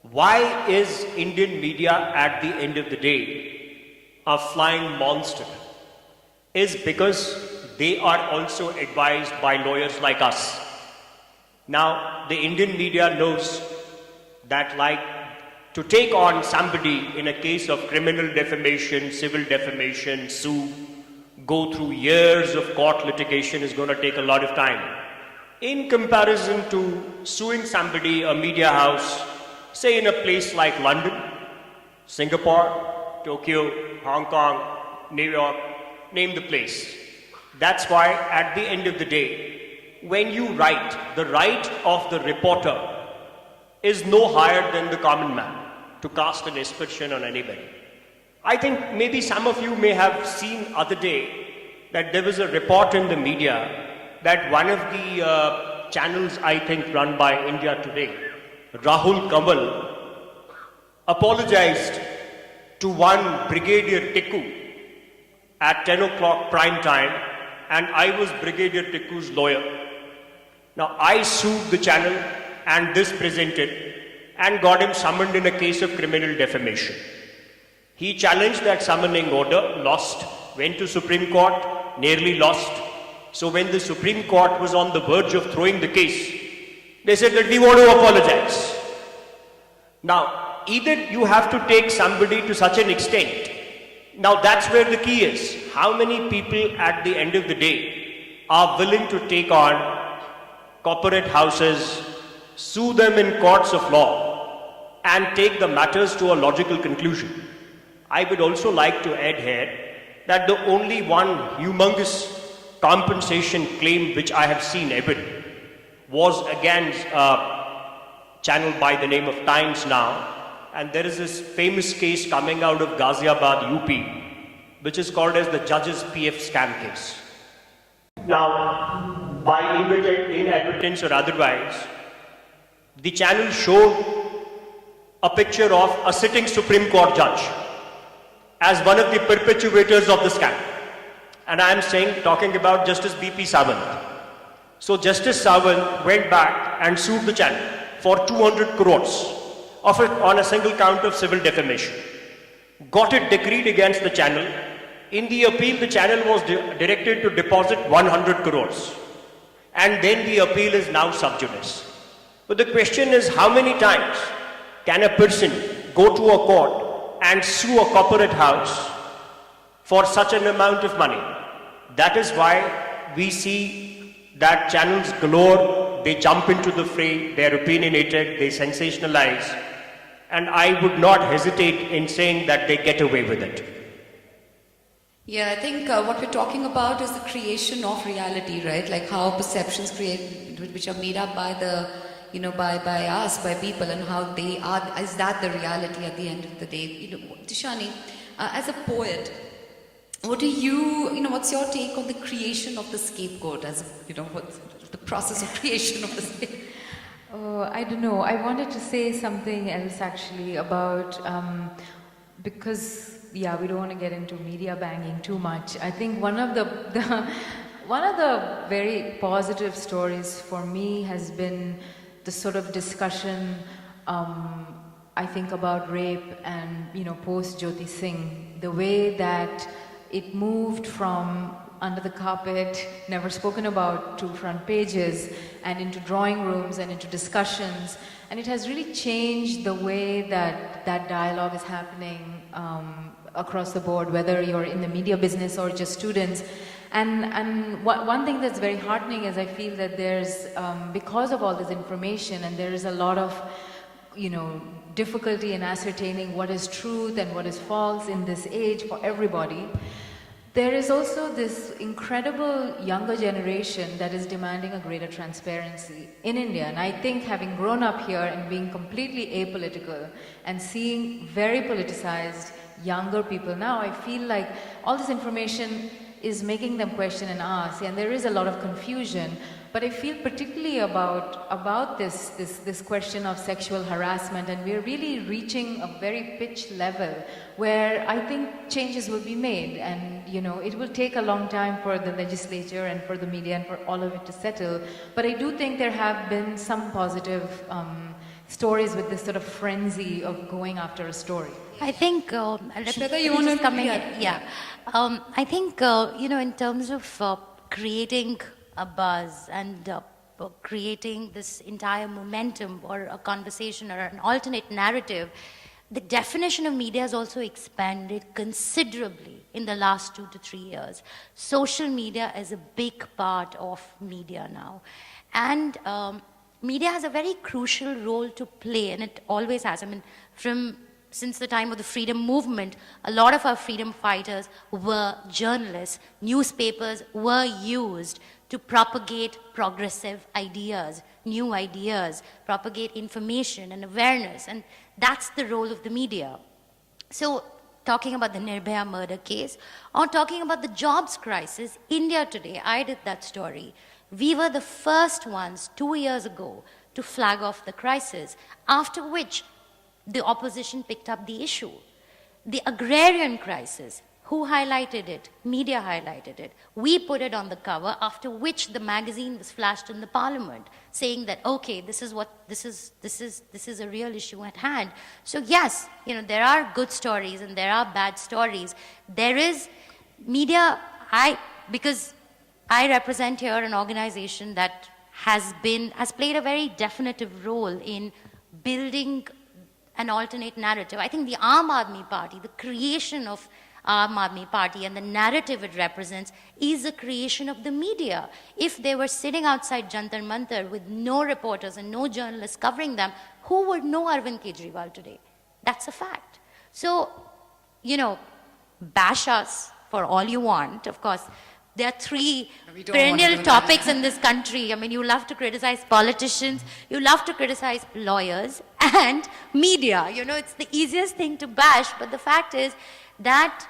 Why is Indian media at the end of the day a flying monster? Is because they are also advised by lawyers like us. Now, the Indian media knows that to take on somebody in a case of criminal defamation, civil defamation, sue, go through years of court litigation is going to take a lot of time. In comparison to suing somebody, a media house, say in a place like London, Singapore, Tokyo, Hong Kong, New York, name the place. That's why at the end of the day, when you write, the right of the reporter is no higher than the common man to cast an aspersion on anybody. I think maybe some of you may have seen other day that there was a report in the media that one of the channels, I think, run by India Today, Rahul Kanwal, apologized to one Brigadier Tikku at 10 o'clock prime time, and I was Brigadier Tikku's lawyer. Now, I sued the channel and this presented and got him summoned in a case of criminal defamation. He challenged that summoning order, lost, went to Supreme Court, nearly lost. So when the Supreme Court was on the verge of throwing the case, they said that we want to apologize. Now, either you have to take somebody to such an extent. Now that's where the key is. How many people at the end of the day are willing to take on corporate houses, sue them in courts of law, and take the matters to a logical conclusion? I would also like to add here that the only one humongous compensation claim which I have seen ever was against a channel by the name of Times Now, and there is this famous case coming out of Ghaziabad, UP, which is called as the Judges PF scam case. Now, by inadvertence or otherwise, the channel showed a picture of a sitting Supreme Court judge as one of the perpetuators of the scam. And I am talking about Justice B.P. Sawant. So Justice Sawant went back and sued the channel for 200 crores of it on a single count of civil defamation. Got it decreed against the channel. In the appeal, the channel was directed to deposit 100 crores. And then the appeal is now sub judice. But the question is, how many times can a person go to a court and sue a corporate house for such an amount of money? That is why we see that channels galore, they jump into the fray, they're opinionated, they sensationalize, and I would not hesitate in saying that they get away with it. Yeah, I think what we're talking about is the creation of reality, right? Like how perceptions which are made up by the, by us, by people, and how they are. Is that the reality at the end of the day? Tishani, as a poet, what's your take on the creation of the scapegoat? As what's the process of creation of the scapegoat? I don't know. I wanted to say something else actually about because we don't want to get into media banging too much. I think one of the one of the very positive stories for me has been the sort of discussion I think about rape and post Jyoti Singh, the way that it moved from under the carpet, never spoken about, to front pages and into drawing rooms and into discussions. And it has really changed the way that that dialogue is happening across the board, whether you're in the media business or just students. And one thing that's very heartening is I feel that there's, because of all this information, and there is a lot of, difficulty in ascertaining what is truth and what is false in this age for everybody. There is also this incredible younger generation that is demanding a greater transparency in India. And I think having grown up here and being completely apolitical and seeing very politicized younger people now, I feel like all this information is making them question and ask, and there is a lot of confusion. But I feel particularly about this question of sexual harassment, and we're really reaching a very pitched level where I think changes will be made, and it will take a long time for the legislature and for the media and for all of it to settle. But I do think there have been some positive stories with this sort of frenzy of going after a story. I think, Shweta, you want to come in? Yeah. I think, in terms of creating a buzz and creating this entire momentum or a conversation or an alternate narrative, the definition of media has also expanded considerably in the last 2 to 3 years. Social media is a big part of media now. And media has a very crucial role to play, and it always has. I mean, since the time of the freedom movement, a lot of our freedom fighters were journalists. Newspapers were used to propagate progressive ideas, new ideas, propagate information and awareness, and that's the role of the media. So, talking about the Nirbhaya murder case, or talking about the jobs crisis, India today, I did that story. We were the first ones 2 years ago to flag off the crisis, after which the opposition picked up the issue. The agrarian crisis, who highlighted it? Media highlighted it. We put it on the cover, after which the magazine was flashed in the parliament, saying that, okay, this is a real issue at hand. So yes, there are good stories and there are bad stories. There is media, because I represent here an organization that has played a very definitive role in building an alternate narrative. I think the Aam Aadmi Party, the creation of Aam Aadmi Party and the narrative it represents is a creation of the media. If they were sitting outside Jantar Mantar with no reporters and no journalists covering them, who would know Arvind Kejriwal today? That's a fact. So, bash us for all you want. Of course, there are 3 perennial topics in this country. I mean, you love to criticize politicians, you love to criticize lawyers and media. It's the easiest thing to bash, but the fact is that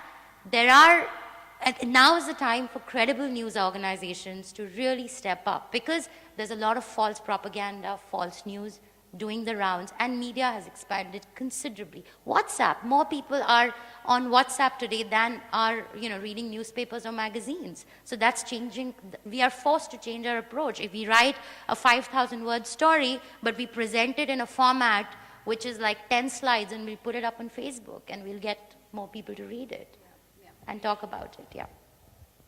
now is the time for credible news organizations to really step up, because there's a lot of false propaganda, false news doing the rounds, and media has expanded considerably. WhatsApp, more people are on WhatsApp today than are reading newspapers or magazines. So that's changing. We are forced to change our approach. If we write a 5,000-word story, but we present it in a format which is like 10 slides, and we put it up on Facebook, and we'll get more people to read it and talk about it. Yeah.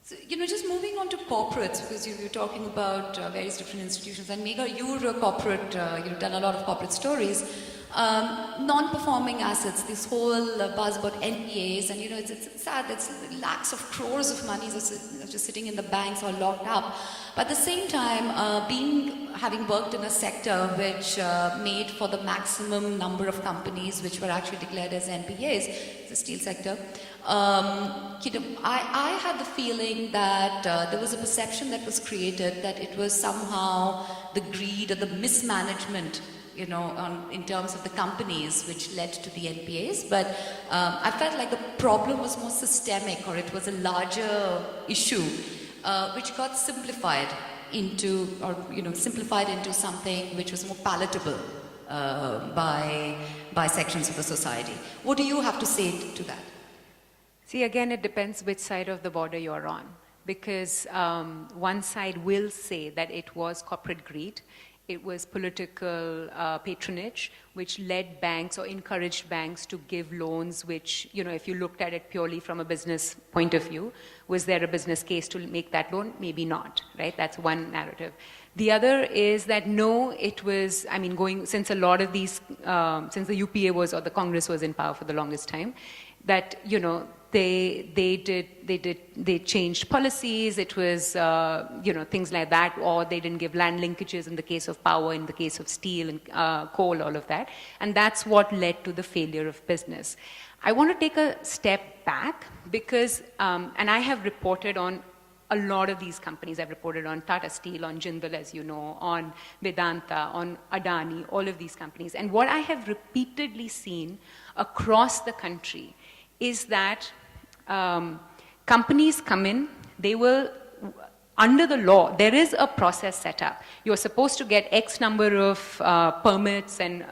So, just moving on to corporates, because you're talking about various different institutions, and Megha, you're a corporate, you've done a lot of corporate stories. Non-performing assets, this whole buzz about NPAs, and it's sad, it's lakhs of crores of money that's just sitting in the banks or locked up. But at the same time, having worked in a sector which made for the maximum number of companies which were actually declared as NPAs, the steel sector, I had the feeling that there was a perception that was created that it was somehow the greed or the mismanagement, in terms of the companies which led to the NPAs. But I felt like the problem was more systemic, or it was a larger issue, which got simplified into something which was more palatable by sections of the society. What do you have to say to that? See, again, it depends which side of the border you're on, because one side will say that it was corporate greed, it was political patronage, which led banks or encouraged banks to give loans which, if you looked at it purely from a business point of view, was there a business case to make that loan? Maybe not, right? That's one narrative. The other is that no, it was, since a lot of these, since the UPA was, or the Congress was in power for the longest time, that, they changed policies, it was, things like that, or they didn't give land linkages in the case of power, in the case of steel and coal, all of that. And that's what led to the failure of business. I want to take a step back because, and I have reported on a lot of these companies. I've reported on Tata Steel, on Jindal, as you know, on Vedanta, on Adani, all of these companies. And what I have repeatedly seen across the country is that companies come in, they will, under the law, there is a process set up. You're supposed to get X number of permits and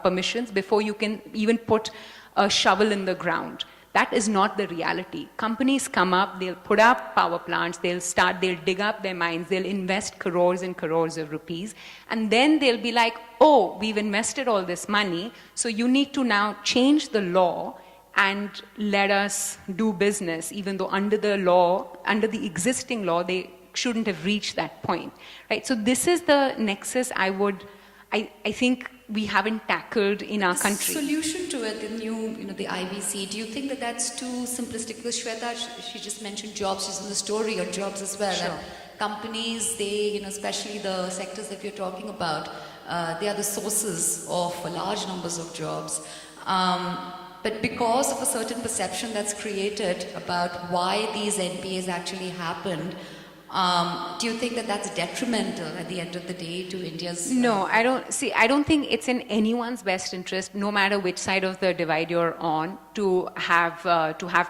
permissions before you can even put a shovel in the ground. That is not the reality. Companies come up, they'll put up power plants, they'll dig up their mines, they'll invest crores and crores of rupees, and then they'll be like, oh, we've invested all this money, so you need to now change the law and let us do business, even though under the existing law, they shouldn't have reached that point, right? So this is the nexus I think we haven't tackled in our country. The solution to it, the IBC, do you think that that's too simplistic? Because Shweta, she just mentioned jobs, she's in the story on jobs as well. Sure. And companies, they, especially the sectors that we're talking about, they are the sources of large numbers of jobs. But because of a certain perception that's created about why these NPAs actually happened, do you think that that's detrimental at the end of the day to India's... No, I don't think it's in anyone's best interest, no matter which side of the divide you're on, to have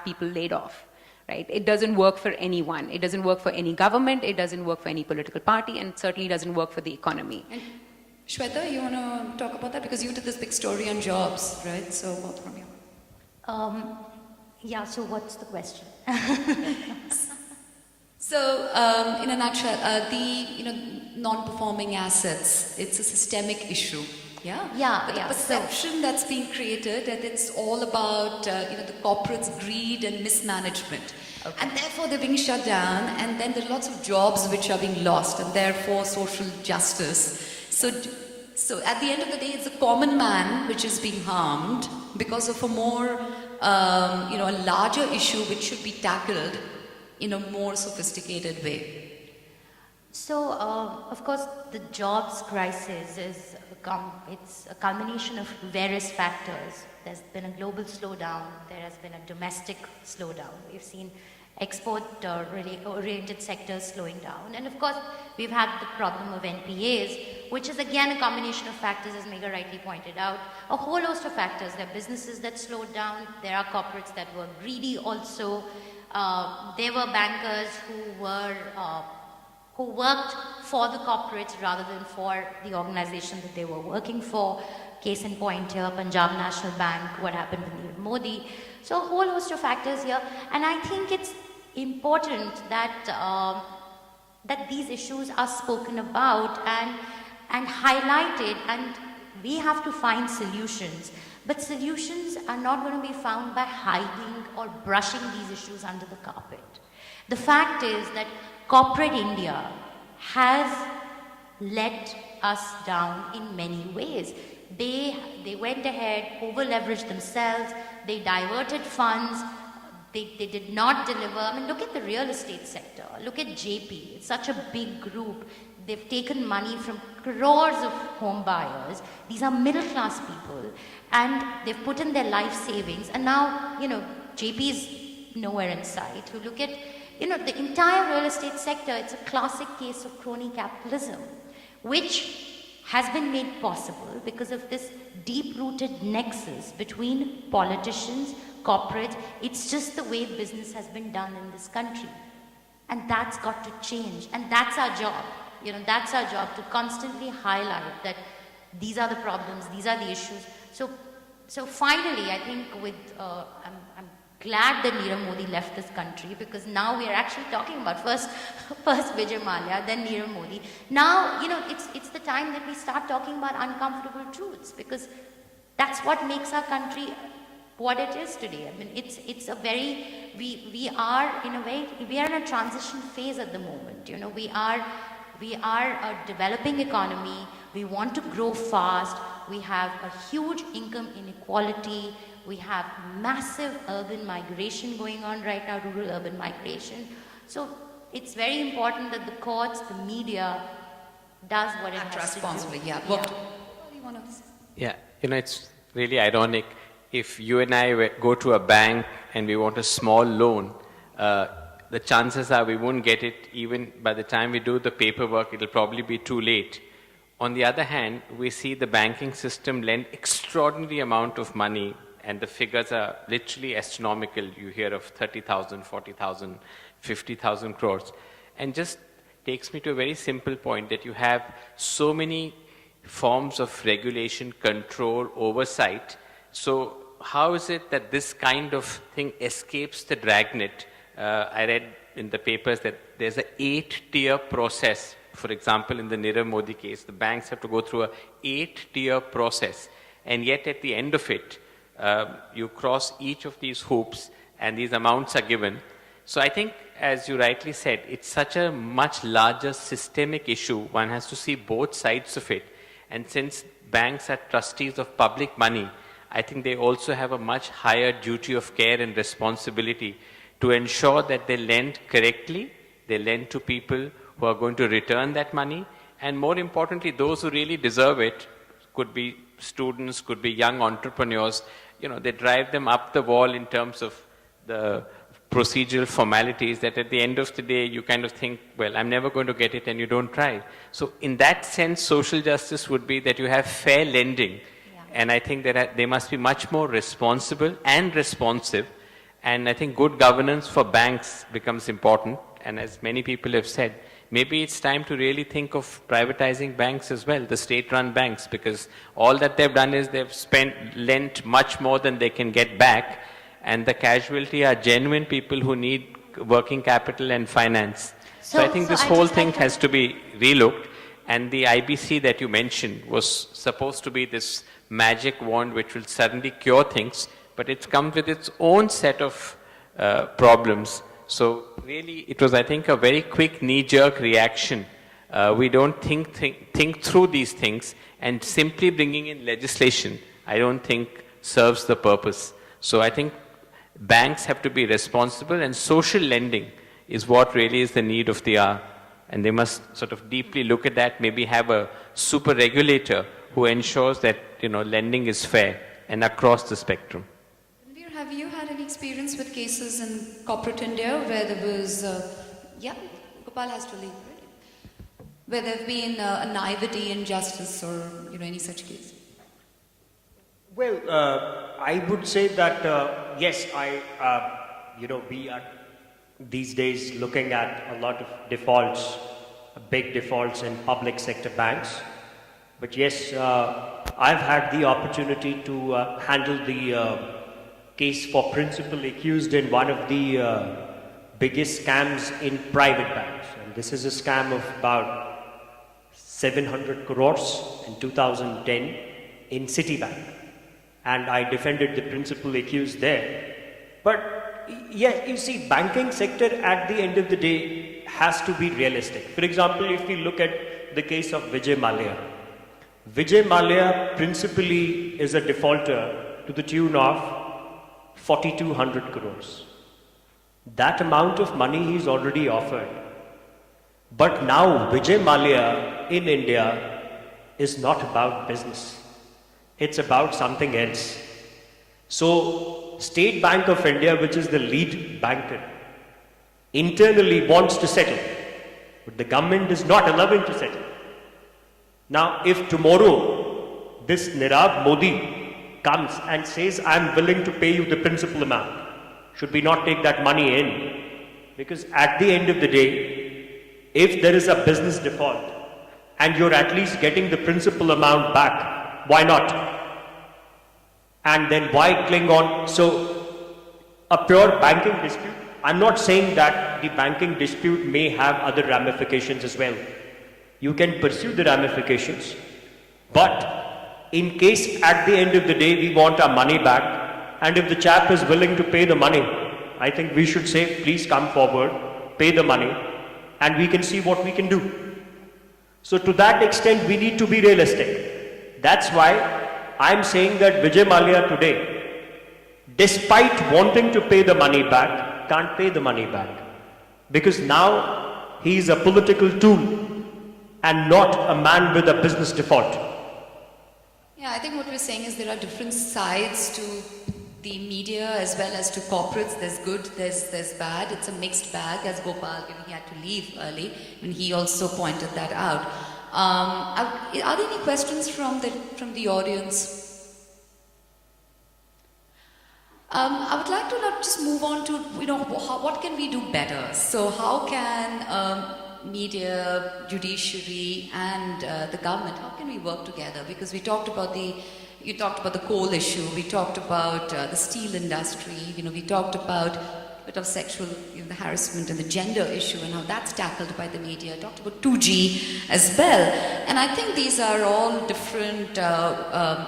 people laid off, right? It doesn't work for anyone. It doesn't work for any government. It doesn't work for any political party, and certainly doesn't work for the economy. And Shweta, you want to talk about that? Because you did this big story on jobs, right? So what from you? Yeah, so what's the question? So, in a nutshell, the non-performing assets, it's a systemic issue, yeah? Yeah, but the yeah, perception that's being created that it's all about, the corporate's greed and mismanagement. Okay. And therefore they're being shut down, and then there are lots of jobs which are being lost, and therefore social justice. So at the end of the day, it's the common man which is being harmed because of a more, a larger issue which should be tackled in a more sophisticated way. So, of course, the jobs crisis is it's a culmination of various factors. There's been a global slowdown. There has been a domestic slowdown. We've seen export-oriented sectors slowing down. And of course, we've had the problem of NPAs, which is again a combination of factors, as Megha rightly pointed out. A whole host of factors. There are businesses that slowed down. There are corporates that were greedy also. There were bankers who worked for the corporates rather than for the organization that they were working for. Case in point here, Punjab National Bank, what happened with Neerav Modi. So a whole host of factors here. And I think it's important that, that these issues are spoken about and highlighted, and we have to find solutions. But solutions are not going to be found by hiding or brushing these issues under the carpet. The fact is that corporate India has let us down in many ways. They went ahead, over-leveraged themselves, they diverted funds, they did not deliver. I mean, look at the real estate sector. Look at JP. It's such a big group. They've taken money from crores of home buyers. These are middle-class people. And they've put in their life savings. And now, JP is nowhere in sight. You look at, the entire real estate sector, it's a classic case of crony capitalism, which has been made possible because of this deep-rooted nexus between politicians, corporates. It's just the way business has been done in this country. And that's got to change. And that's our job. That's our job, to constantly highlight that these are the problems, these are the issues. So finally, I think I'm glad that Nirav Modi left this country, because now we are actually talking about first Vijay Mallya, then Nirav Modi. Now, it's the time that we start talking about uncomfortable truths, because that's what makes our country what it is today. I mean, it's a very, we are in a transition phase at the moment. We are a developing economy. We want to grow fast. We have a huge income inequality. We have massive urban migration going on right now, rural-urban migration. So it's very important that the courts, the media, does what it Act has to do. responsibly, yeah. Yeah, it's really ironic. If you and I go to a bank and we want a small loan, the chances are we won't get it. Even by the time we do the paperwork, it'll probably be too late. On the other hand, we see the banking system lend extraordinary amount of money, and the figures are literally astronomical. You hear of 30,000, 40,000, 50,000 crores. And just takes me to a very simple point, that you have so many forms of regulation, control, oversight. So how is it that this kind of thing escapes the dragnet? I read in the papers that there's an 8-tier process. For example, in the Nirav Modi case, the banks have to go through a 8-tier process. And yet at the end of it, you cross each of these hoops and these amounts are given. So I think, as you rightly said, it's such a much larger systemic issue. One has to see both sides of it. And since banks are trustees of public money, I think they also have a much higher duty of care and responsibility to ensure that they lend correctly, they lend to people who are going to return that money, and more importantly, those who really deserve it, could be students, could be young entrepreneurs, they drive them up the wall in terms of the procedural formalities, that at the end of the day, you kind of think, well, I'm never going to get it, and you don't try. So in that sense, social justice would be that you have fair lending. Yeah. And I think that they must be much more responsible and responsive. And I think good governance for banks becomes important. And as many people have said, maybe it's time to really think of privatizing banks as well, the state-run banks, because all that they've done is they've lent much more than they can get back. And the casualty are genuine people who need working capital and finance. So I think this whole thing has to be relooked. And the IBC that you mentioned was supposed to be this magic wand which will suddenly cure things, but it's come with its own set of problems. So really, it was, I think, a very quick knee-jerk reaction. We don't think through these things, and simply bringing in legislation, I don't think serves the purpose. So I think banks have to be responsible, and social lending is what really is the need of the hour. And they must sort of deeply look at that, maybe have a super regulator who ensures that, lending is fair and across the spectrum. Have you had any experience with cases in corporate India where there was, Gopal has to leave, right? Where there have been a naivety in justice or, any such case? Well, I would say that, yes, we are these days looking at a lot of defaults, big defaults in public sector banks. But yes, I've had the opportunity to handle the case for principal accused in one of the biggest scams in private banks. And this is a scam of about 700 crores in 2010 in Citibank. And I defended the principal accused there. But yeah, you see, banking sector at the end of the day has to be realistic. For example, if we look at the case of Vijay Mallya, Vijay Mallya principally is a defaulter to the tune of 4,200 crores. That amount of money he's already offered. But now Vijay Mallya in India is not about business. It's about something else. So State Bank of India, which is the lead banker, internally wants to settle, but the government is not allowing to settle. Now, if tomorrow this Nirav Modi comes and says, I'm willing to pay you the principal amount, should we not take that money in? Because at the end of the day, if there is a business default and you're at least getting the principal amount back, why not? And then why cling on? So, a pure banking dispute, I'm not saying that the banking dispute may have other ramifications as well. You can pursue the ramifications, but in case at the end of the day we want our money back, and if the chap is willing to pay the money, I think we should say, please come forward, pay the money, and we can see what we can do. So to that extent, we need to be realistic. That's why I'm saying that Vijay Mallya today, despite wanting to pay the money back, can't pay the money back. Because now he is a political tool and not a man with a business default. Yeah, I think what we're saying is there are different sides to the media as well as to corporates. There's good, there's bad. It's a mixed bag, as Gopal, he had to leave early, and he also pointed that out. Are there any questions from the audience? I would like to now just move on to, what can we do better? So how can media, judiciary, and the government, how can we work together? Because you talked about the coal issue, we talked about the steel industry, we talked about a bit of sexual the harassment and the gender issue and how that's tackled by the media. Talked about 2G as well. And I think these are all different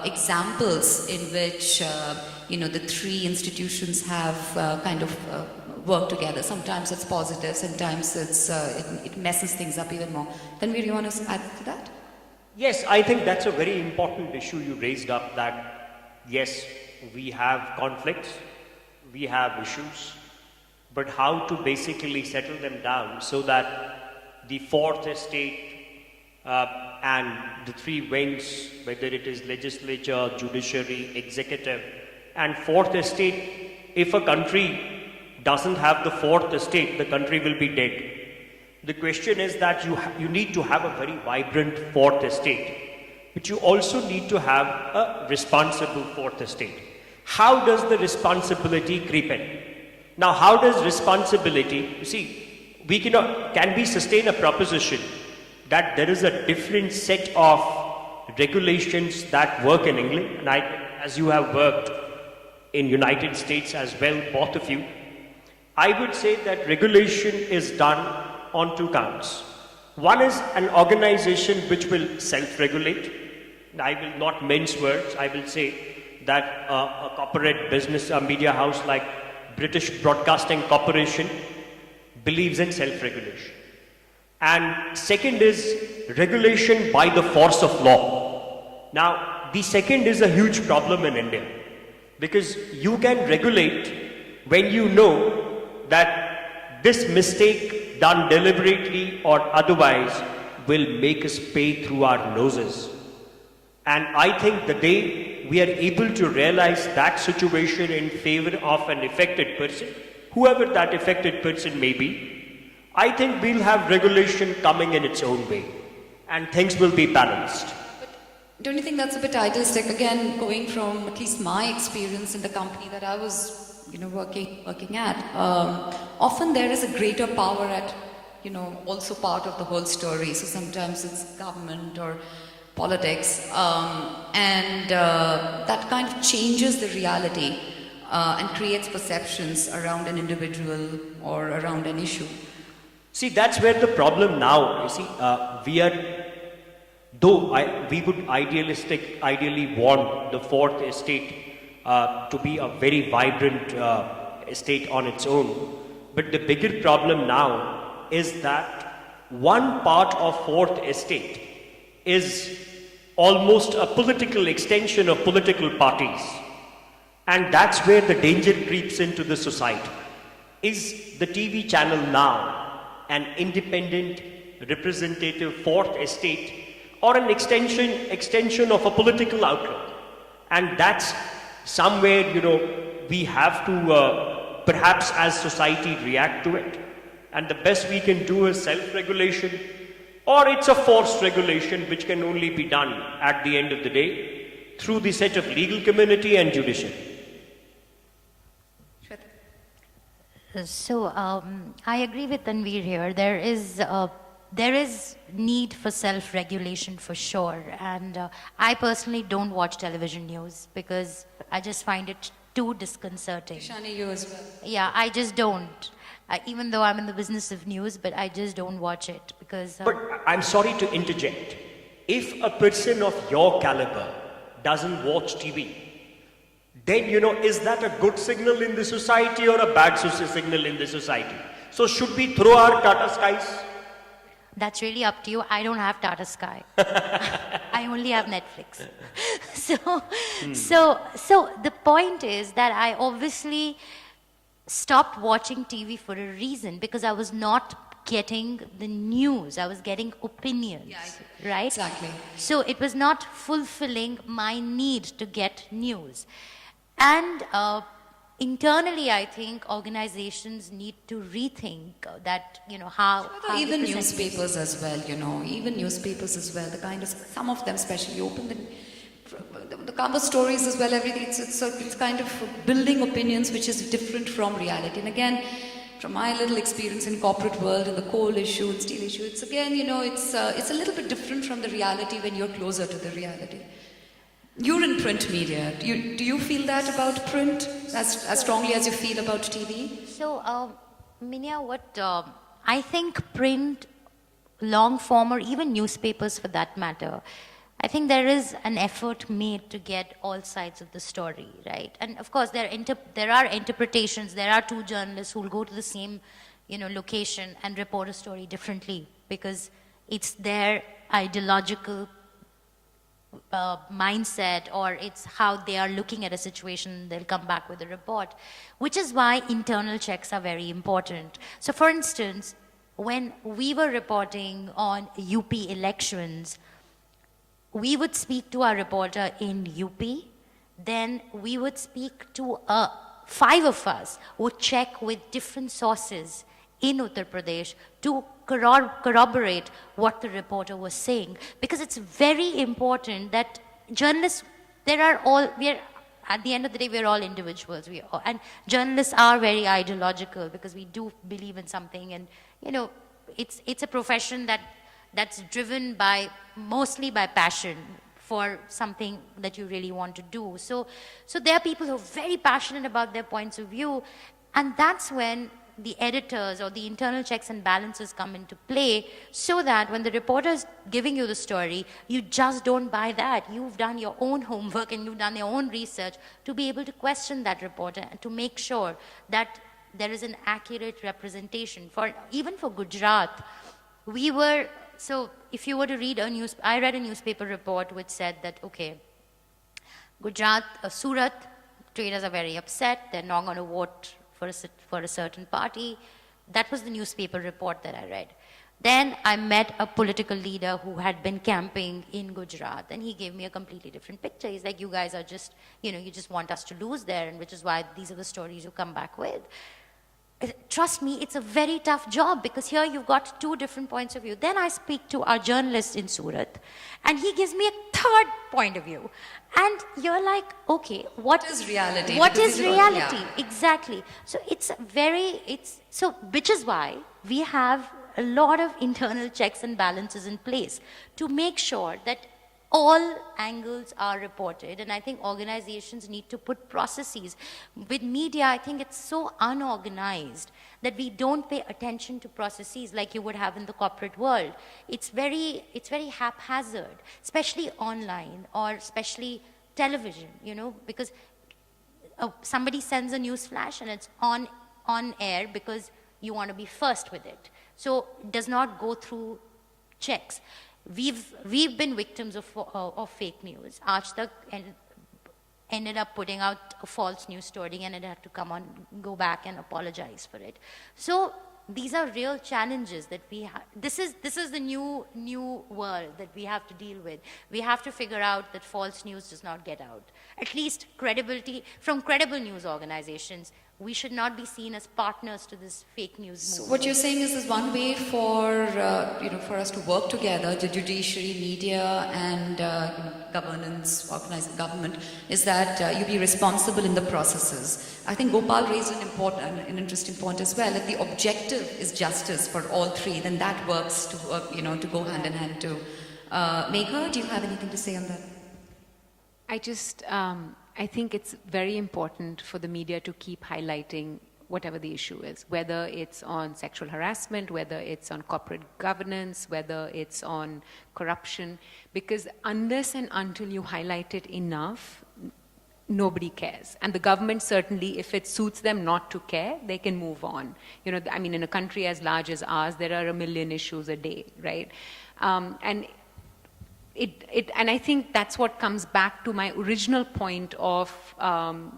examples in which the three institutions have kind of worked together. Sometimes it's positive, sometimes it messes things up even more. Tanveer, you want to add to that? Yes, I think that's a very important issue you raised up, that yes, we have conflicts, we have issues, but how to basically settle them down so that the fourth estate and the three wings, whether it is legislature, judiciary, executive, and fourth estate, if a country doesn't have the fourth estate, the country will be dead. The question is that you need to have a very vibrant fourth estate, but you also need to have a responsible fourth estate. How does the responsibility creep in? Now, how does responsibility, you see, can we sustain a proposition that there is a different set of regulations that work in England, and as you have worked in United States as well, both of you, I would say that regulation is done on two counts. One is an organization which will self-regulate. I will not mince words. I will say that a corporate business, a media house like British Broadcasting Corporation believes in self-regulation. And second is regulation by the force of law. Now, the second is a huge problem in India, because you can regulate when you know that this mistake done deliberately or otherwise will make us pay through our noses. And I think the day we are able to realize that situation in favor of an affected person, whoever that affected person may be, I think we'll have regulation coming in its own way and things will be balanced. But don't you think that's a bit idealistic? Again, going from at least my experience in the company that I was working at, often there is a greater power at, also part of the whole story. So sometimes it's government or politics, and that kind of changes the reality and creates perceptions around an individual or around an issue. See, that's where the problem now, you see, we would ideally want the fourth estate to be a very vibrant estate on its own. But the bigger problem now is that one part of fourth estate is almost a political extension of political parties. And that's where the danger creeps into the society. Is the TV channel now an independent, representative fourth estate or an extension of a political outlook? And that's somewhere, we have to perhaps as society react to it. And the best we can do is self-regulation, or it's a forced regulation which can only be done at the end of the day through the set of legal community and judiciary. So I agree with Tanveer here. There is need for self-regulation for sure. And I personally don't watch television news because I just find it too disconcerting. Shani, you as well. Yeah, I just don't. Even though I'm in the business of news, but I just don't watch it because... But I'm sorry to interject. If a person of your caliber doesn't watch TV, then, is that a good signal in the society or a bad signal in the society? So should we throw our Tata Skies? That's really up to you. I don't have Tata Sky. I only have Netflix. So the point is that I obviously stopped watching TV for a reason because I was not getting the news. I was getting opinions, right? Exactly. So it was not fulfilling my need to get news. And internally, I think organizations need to rethink that, how Even they present newspapers as well, even newspapers as well, the kind of, some of them especially open the cover stories as well, everything, it's kind of building opinions which is different from reality. And again, from my little experience in corporate world, in the coal issue and steel issue, it's again, it's a little bit different from the reality when you're closer to the reality. You're in print media. Do you feel that about print as strongly as you feel about TV? So, Minya, I think print, long form, or even newspapers for that matter, I think there is an effort made to get all sides of the story, right? And of course, there are interpretations. There are two journalists who will go to the same, location and report a story differently because it's their ideological mindset, or it's how they are looking at a situation. They'll come back with a report, which is why internal checks are very important. So, for instance, when we were reporting on UP elections, we would speak to our reporter in UP, then we would speak to 5 of us would check with different sources in Uttar Pradesh to corroborate what the reporter was saying. Because it's very important that journalists, at the end of the day, we're all individuals. And journalists are very ideological because we do believe in something. And, it's a profession that's driven mostly by passion for something that you really want to do. So there are people who are very passionate about their points of view, and that's when the editors or the internal checks and balances come into play, so that when the reporter is giving you the story, you just don't buy that. You've done your own homework and you've done your own research to be able to question that reporter and to make sure that there is an accurate representation. Even for Gujarat, so if you were to read I read a newspaper report which said that, okay, Gujarat, Surat, traders are very upset. They're not going to vote for a certain party. That was the newspaper report that I read. Then I met a political leader who had been camping in Gujarat, and he gave me a completely different picture. He's like, you guys are just, you just want us to lose there, and which is why these are the stories you come back with. Trust me, it's a very tough job because here you've got 2 different points of view. Then I speak to our journalist in Surat, and he gives me a 3rd point of view. And you're like, okay, what is reality? What is reality? Yeah. Exactly. So which is why we have a lot of internal checks and balances in place to make sure that all angles are reported. And I think organizations need to put processes. With media, I think it's so unorganized that we don't pay attention to processes like you would have in the corporate world. It's very haphazard, especially online or especially television, because somebody sends a news flash and it's on air because you want to be first with it. So it does not go through checks. We've been victims of fake news. Aaj Tak ended up putting out a false news story and it had to go back and apologize for it. So these are real challenges that we have. This is the new world that we have to deal with. We have to figure out that false news does not get out. At least credibility from credible news organizations. We should not be seen as partners to this fake news movement. So what you're saying is one way for for us to work together, the judiciary, media, and governance, organizing government, is that you be responsible in the processes. I think Gopal raised an interesting point as well. If the objective is justice for all three, then that works to go hand in hand too. Megha, do you have anything to say on that? I think it's very important for the media to keep highlighting whatever the issue is, whether it's on sexual harassment, whether it's on corporate governance, whether it's on corruption, because unless and until you highlight it enough, nobody cares. And the government certainly, if it suits them not to care, they can move on. In a country as large as ours, there are 1 million issues a day, right? And I think that's what comes back to my original point of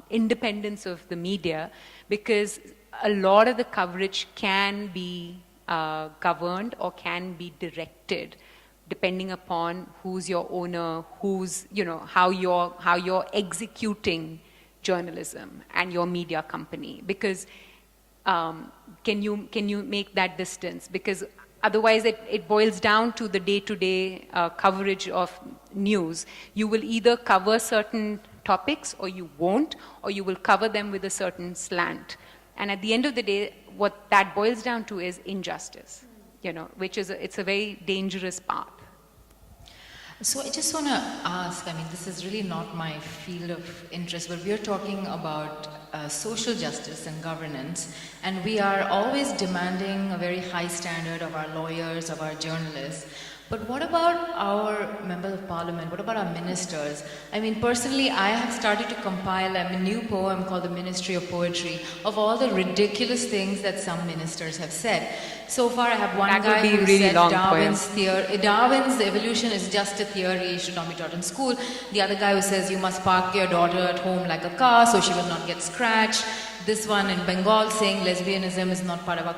independence of the media, because a lot of the coverage can be governed or can be directed depending upon who's your owner, how you're executing journalism and your media company. Because can you make that distance? Because otherwise, it boils down to the day-to-day coverage of news. You will either cover certain topics or you won't, or you will cover them with a certain slant. And at the end of the day, what that boils down to is injustice, which is it's a very dangerous path. So I just want to ask, this is really not my field of interest, but we are talking about social justice and governance, and we are always demanding a very high standard of our lawyers, of our journalists. But what about our members of parliament? What about our ministers? Personally, I have started to compile a new poem called The Ministry of Poetry of all the ridiculous things that some ministers have said. So far, I have one guy who said Darwin's evolution is just a theory, it should not be taught in school. The other guy who says you must park your daughter at home like a car so she will not get scratched. This one in Bengal saying lesbianism is not part of our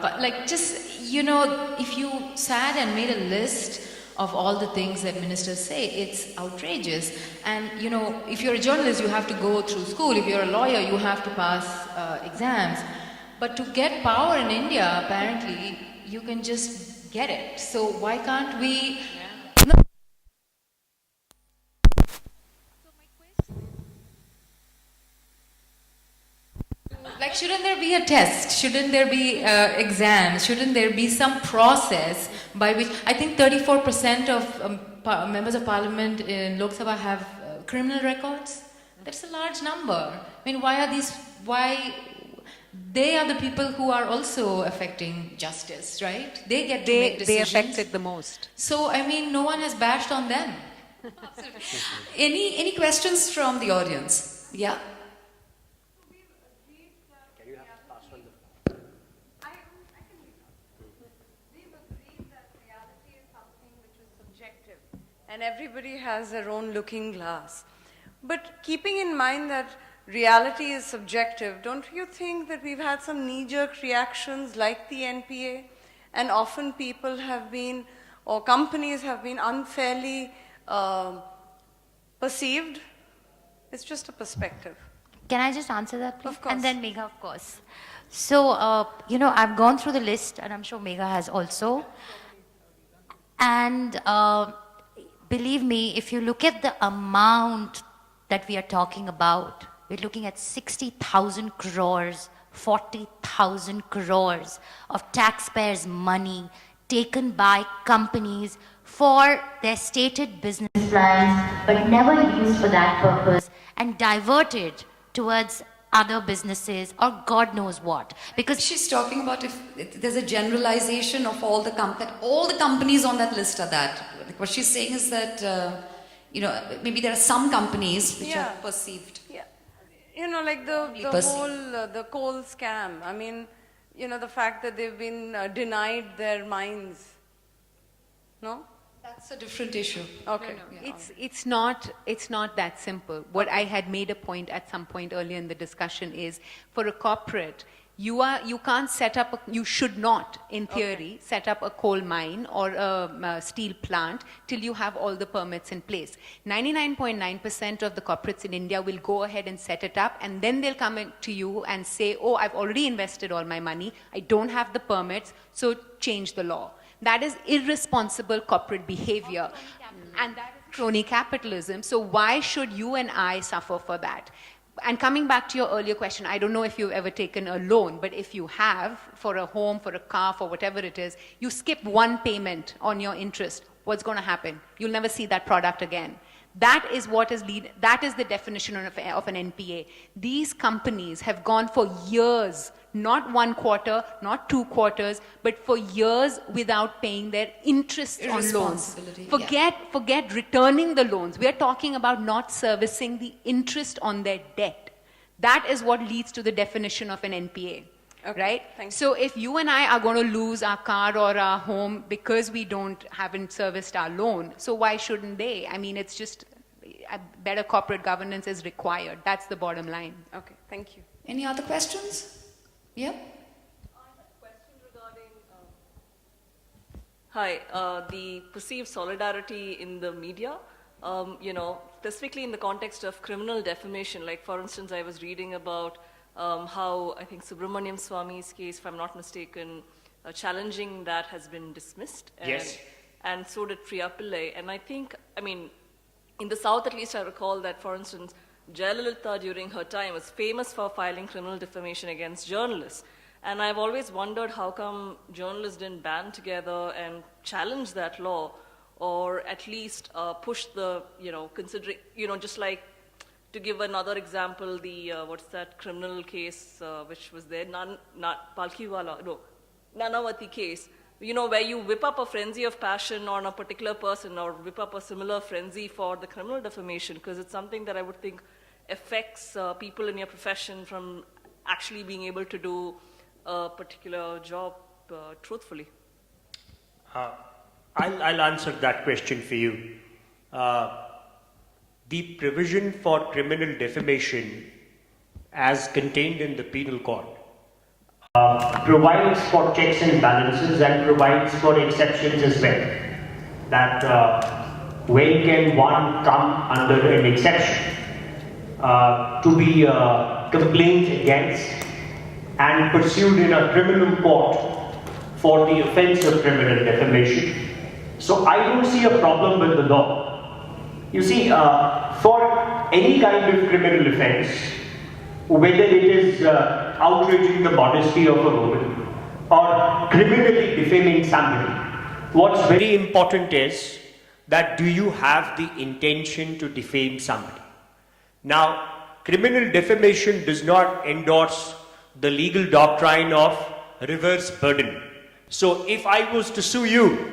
if you sat and made a list of all the things that ministers say, it's outrageous. And if you're a journalist, you have to go through school. If you're a lawyer, you have to pass exams. But to get power in India, apparently, you can just get it. So why can't we? No. Shouldn't there be a test? Shouldn't there be exams? Shouldn't there be some process by which I think 34% of members of parliament in Lok Sabha have criminal records? That's a large number. Why they are the people who are also affecting justice, right? They get to make decisions. They affect it the most. So, no one has bashed on them. Any questions from the audience? Yeah. And everybody has their own looking glass. But keeping in mind that reality is subjective, don't you think that we've had some knee-jerk reactions like the NPA, and often people have been, or companies have been unfairly perceived? It's just a perspective. Can I just answer that, please? Of course. And then Megha, of course. So, I've gone through the list, and I'm sure Megha has also. And believe me, if you look at the amount that we are talking about, we're looking at 60,000 crores, 40,000 crores of taxpayers' money taken by companies for their stated business plans, but never used for that purpose and diverted towards other businesses or God knows what. Because she's talking about if there's a generalization of all the companies on that list are that. What she's saying is that maybe there are some companies which are perceived. Yeah. You know, like the Percy. whole the coal scam. I mean, you know, the fact that they've been denied their mines. No? That's a different issue. Okay. It's not that simple. What I had made a point at some point earlier in the discussion is, for a corporate, you can't set up, you should not, in theory, set up a coal mine or a steel plant till you have all the permits in place. 99.9% of the corporates in India will go ahead and set it up, and then they'll come in to you and say, oh, I've already invested all my money, I don't have the permits, so change the law. That is irresponsible corporate behavior. And that is crony capitalism. So why should you and I suffer for that? And coming back to your earlier question, I don't know if you've ever taken a loan, but if you have, for a home, for a car, for whatever it is, you skip one payment on your interest, what's going to happen? You'll never see that product again. That is that is the definition of an NPA. These companies have gone for years, not 1 quarter, not 2 quarters, but for years without paying their interest on loans. Irresponsibility, Forget returning the loans. We are talking about not servicing the interest on their debt. That is what leads to the definition of an NPA. Okay, right? thank you. So if you and I are going to lose our car or our home because we haven't serviced our loan, so why shouldn't they? I mean, it's just better corporate governance is required. That's the bottom line. Okay, thank you. Any other questions? Yeah? Hi, the perceived solidarity in the media, you know, specifically in the context of criminal defamation. Like, for instance, I was reading about how I think Subramaniam Swami's case, if I'm not mistaken, challenging that has been dismissed. And, Yes. And so did Priya Pillai. And I think, I mean, in the South at least I recall that, for instance, Jayalalitha during her time was famous for filing criminal defamation against journalists. And I've always wondered how come journalists didn't band together and challenge that law, or at least push the, you know, considering, you know, just like, to give another example, the, what's that criminal case which was there, Nanavati case, you know, where you whip up a frenzy of passion on a particular person or whip up a similar frenzy for the criminal defamation, because it's something that I would think affects people in your profession from actually being able to do a particular job truthfully. I'll answer that question for you. The provision for criminal defamation as contained in the penal code provides for checks and balances and provides for exceptions as well. That when can one come under an exception to be complained against and pursued in a criminal court for the offense of criminal defamation. So I don't see a problem with the law. You see, for any kind of criminal offense, whether it is outraging the modesty of a woman or criminally defaming somebody, what's very important is that do you have the intention to defame somebody? Now, criminal defamation does not endorse the legal doctrine of reverse burden. So if I was to sue you,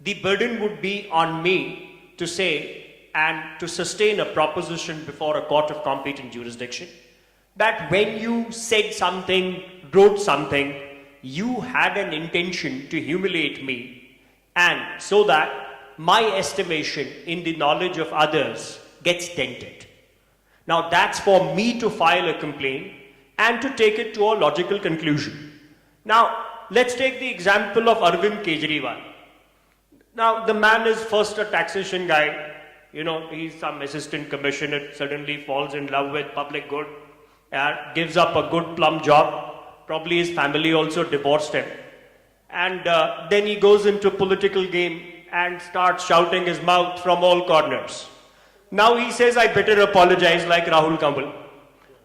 the burden would be on me to say and to sustain a proposition before a court of competent jurisdiction that when you said something, wrote something, you had an intention to humiliate me, and so that my estimation in the knowledge of others gets dented. Now that's for me to file a complaint and to take it to a logical conclusion. Now let's take the example of Arvind Kejriwal. Now the man is first a taxation guy, you know, he's some assistant commissioner, suddenly falls in love with public good, gives up a good plum job, probably his family also divorced him, and then he goes into political game and starts shouting his mouth from all corners. Now he says, I better apologize, like Rahul Kanwal.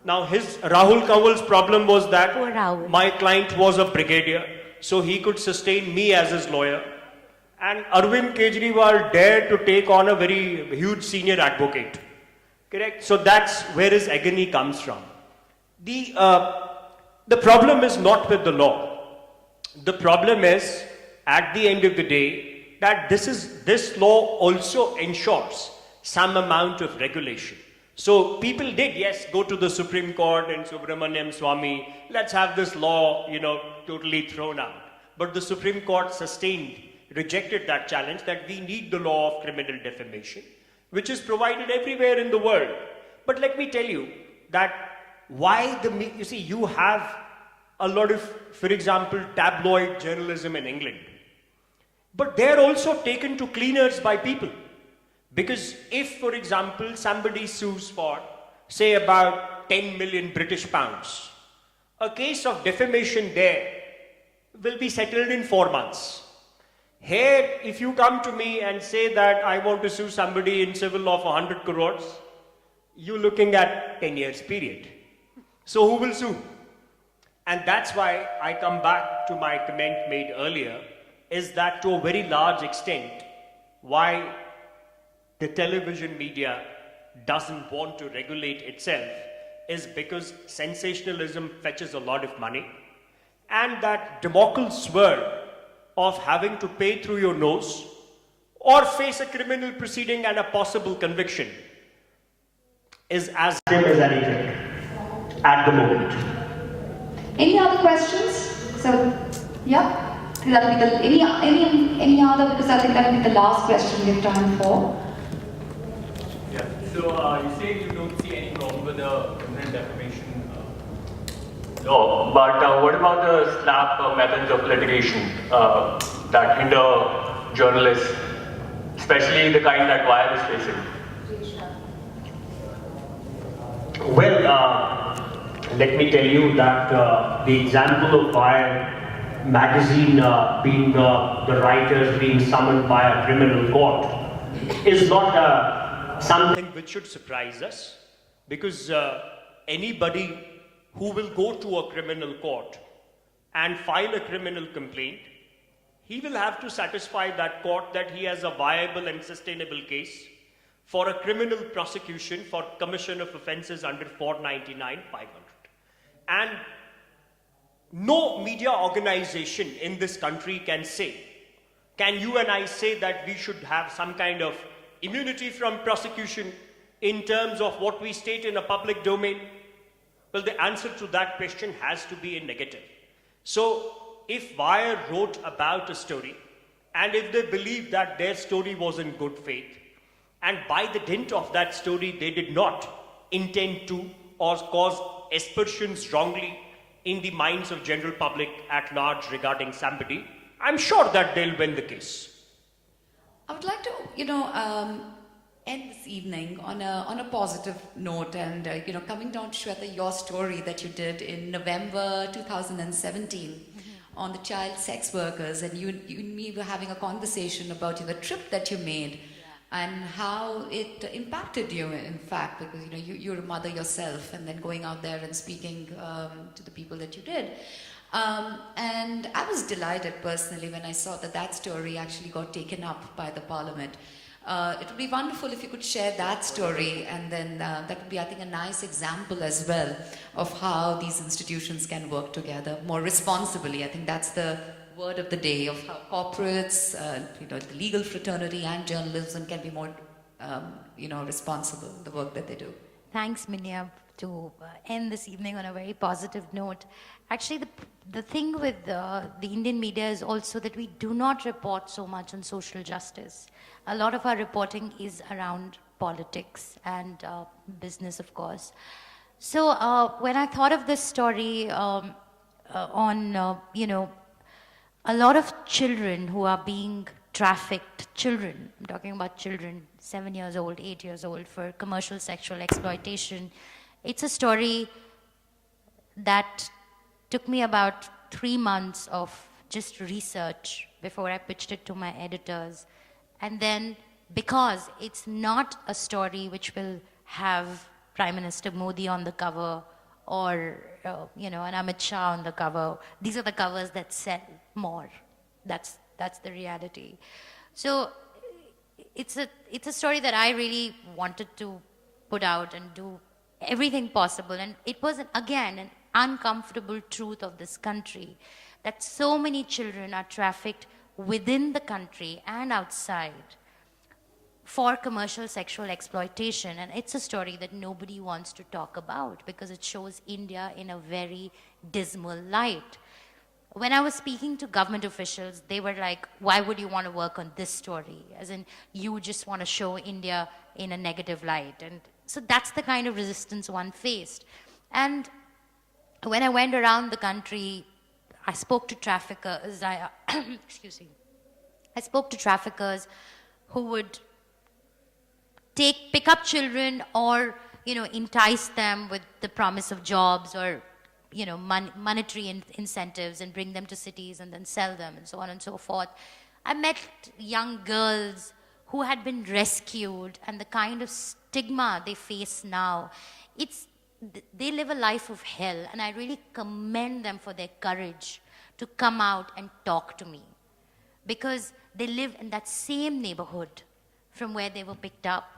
Now Rahul Kanwal's problem was that my client was a brigadier, so he could sustain me as his lawyer. And Arvind Kejriwal dared to take on a very huge senior advocate. Correct? So that's where his agony comes from. The problem is not with the law. The problem is, at the end of the day, that this law also ensures some amount of regulation. So people did, yes, go to the Supreme Court and Subramaniam Swamy, let's have this law, totally thrown out. But the Supreme Court rejected that challenge that we need the law of criminal defamation, which is provided everywhere in the world. But let me tell you that you have a lot of, for example, tabloid journalism in England. But they're also taken to cleaners by people. Because if, for example, somebody sues for, say, about 10 million British pounds, a case of defamation there will be settled in 4 months. Here, if you come to me and say that I want to sue somebody in civil law for 100 crores, you're looking at 10 years period. So who will sue? And that's why I come back to my comment made earlier, is that to a very large extent, why the television media doesn't want to regulate itself is because sensationalism fetches a lot of money, and that Damocles sword of having to pay through your nose or face a criminal proceeding and a possible conviction is as dim as anything at the moment. Any other questions? So, yeah, that'll be any other, because I think that'll be the last question we have time for. Yeah. So you say you don't see any problem with the criminal defamation law, but what about the slap methods of litigation that hinder journalists, especially the kind that Wire is facing? Well, let me tell you that the example of Wire magazine being the writers being summoned by a criminal court is not something which should surprise us, because anybody who will go to a criminal court and file a criminal complaint, he will have to satisfy that court that he has a viable and sustainable case for a criminal prosecution for commission of offences under 499, 500. And no media organization in this country can you and I say that we should have some kind of immunity from prosecution in terms of what we state in a public domain? Well, the answer to that question has to be a negative. So, if Wire wrote about a story, and if they believe that their story was in good faith, and by the dint of that story they did not intend to or cause aspersions wrongly in the minds of general public at large regarding somebody, I'm sure that they'll win the case. I would like to, end this evening on a positive note, and coming down to Shweta, your story that you did in November 2017 on the child sex workers, and you and me were having a conversation about the trip that you made and how it impacted you, in fact, because you're a mother yourself, and then going out there and speaking to the people that you did. And I was delighted personally when I saw that story actually got taken up by the Parliament. It would be wonderful if you could share that story, and then that would be, I think, a nice example as well of how these institutions can work together more responsibly. I think that's the word of the day, of how corporates, the legal fraternity and journalism can be more, responsible in the work that they do. Thanks, Minya, to end this evening on a very positive note. Actually, the thing with the Indian media is also that we do not report so much on social justice. A lot of our reporting is around politics and business, of course. So when I thought of this story on, a lot of children who are being trafficked, children, I'm talking about children, 7 years old, 8 years old, for commercial sexual exploitation. It's a story that took me about 3 months of just research before I pitched it to my editors. And then, because it's not a story which will have Prime Minister Modi on the cover or, an Amit Shah on the cover, these are the covers that sell more. That's the reality. So it's a story that I really wanted to put out and do everything possible. And it was, again, an uncomfortable truth of this country, that so many children are trafficked within the country and outside. for commercial sexual exploitation. And it's a story that nobody wants to talk about because it shows India in a very dismal light. When I was speaking to government officials, they were like, why would you want to work on this story? As in, you just want to show India in a negative light. And so that's the kind of resistance one faced. And when I went around the country, I spoke to traffickers. Excuse me. I spoke to traffickers who would pick up children or, entice them with the promise of jobs or, monetary incentives and bring them to cities and then sell them and so on and so forth. I met young girls who had been rescued and the kind of stigma they face now. They live a life of hell, and I really commend them for their courage to come out and talk to me, because they live in that same neighborhood from where they were picked up.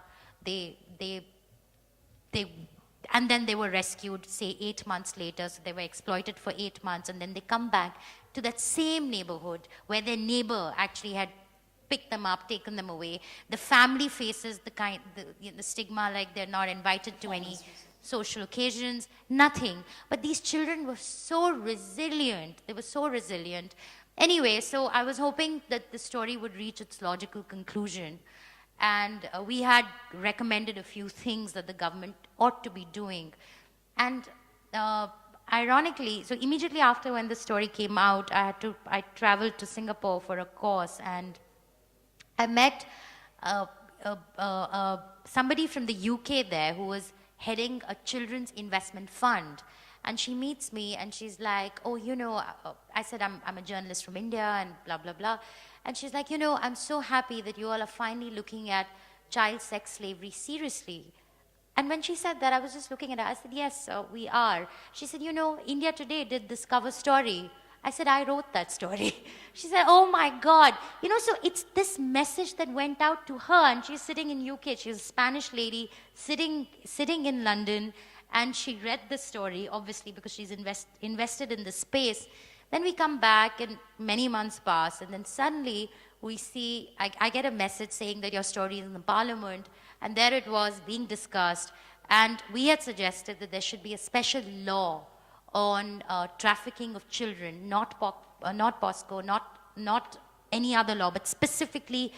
And then they were rescued, say 8 months later, so they were exploited for 8 months, and then they come back to that same neighborhood where their neighbor actually had picked them up, taken them away. The family faces the stigma, like they're not invited to any social occasions, nothing. But these children were so resilient. They were so resilient. Anyway, so I was hoping that the story would reach its logical conclusion. And we had recommended a few things that the government ought to be doing. And ironically, so immediately after when the story came out, I traveled to Singapore for a course, and I met somebody from the UK there who was heading a children's investment fund. And she meets me and she's like, oh, I said, I'm a journalist from India and blah, blah, blah. And she's like, I'm so happy that you all are finally looking at child sex slavery seriously. And when she said that, I was just looking at her. I said, yes, we are. She said, India Today did this cover story. I said, I wrote that story. She said, oh my God. So it's this message that went out to her, and she's sitting in UK. She's a Spanish lady sitting in London, and she read the story, obviously, because she's invested in the space. Then we come back, and many months pass, and then suddenly we see, I get a message saying that your story is in the parliament, and there it was being discussed. And we had suggested that there should be a special law on trafficking of children, not POSCO, not any other law, but specifically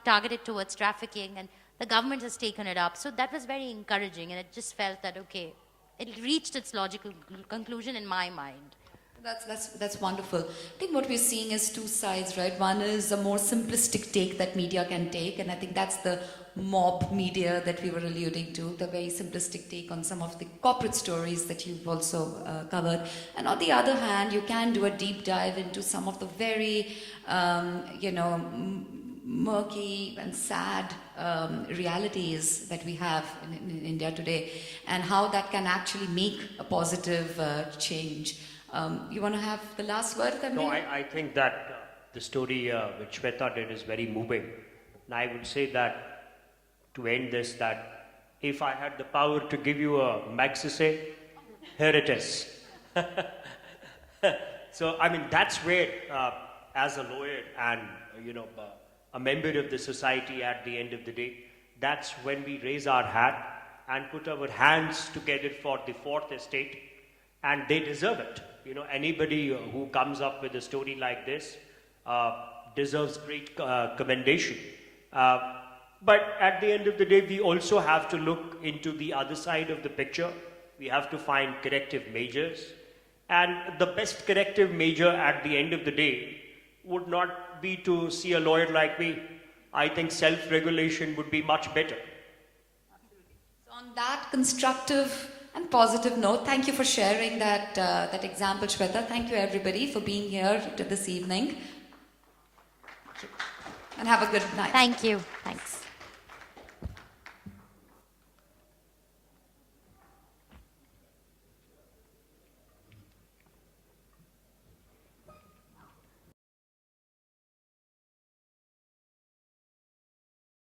targeted towards trafficking. And the government has taken it up. So that was very encouraging, and it just felt that, okay, it reached its logical conclusion in my mind. That's wonderful. I think what we're seeing is two sides, right? One is a more simplistic take that media can take, and I think that's the mob media that we were alluding to, the very simplistic take on some of the corporate stories that you've also covered. And on the other hand, you can do a deep dive into some of the very, murky and sad realities that we have in India today, and how that can actually make a positive change. You want to have the last word, Tanvir? No, I think that the story which Shweta did is very moving. And I would say that, to end this, that if I had the power to give you a magsaysay, here it is. So, that's where, as a lawyer and, a member of the society at the end of the day, that's when we raise our hat and put our hands together for the fourth estate, and they deserve it. Anybody who comes up with a story like this deserves great commendation. But at the end of the day, we also have to look into the other side of the picture. We have to find corrective measures. And the best corrective measure at the end of the day would not be to see a lawyer like me. I think self-regulation would be much better. So on that constructive and positive note, thank you for sharing that example, Shweta. Thank you, everybody, for being here this evening. And have a good night. Thank you. Thanks.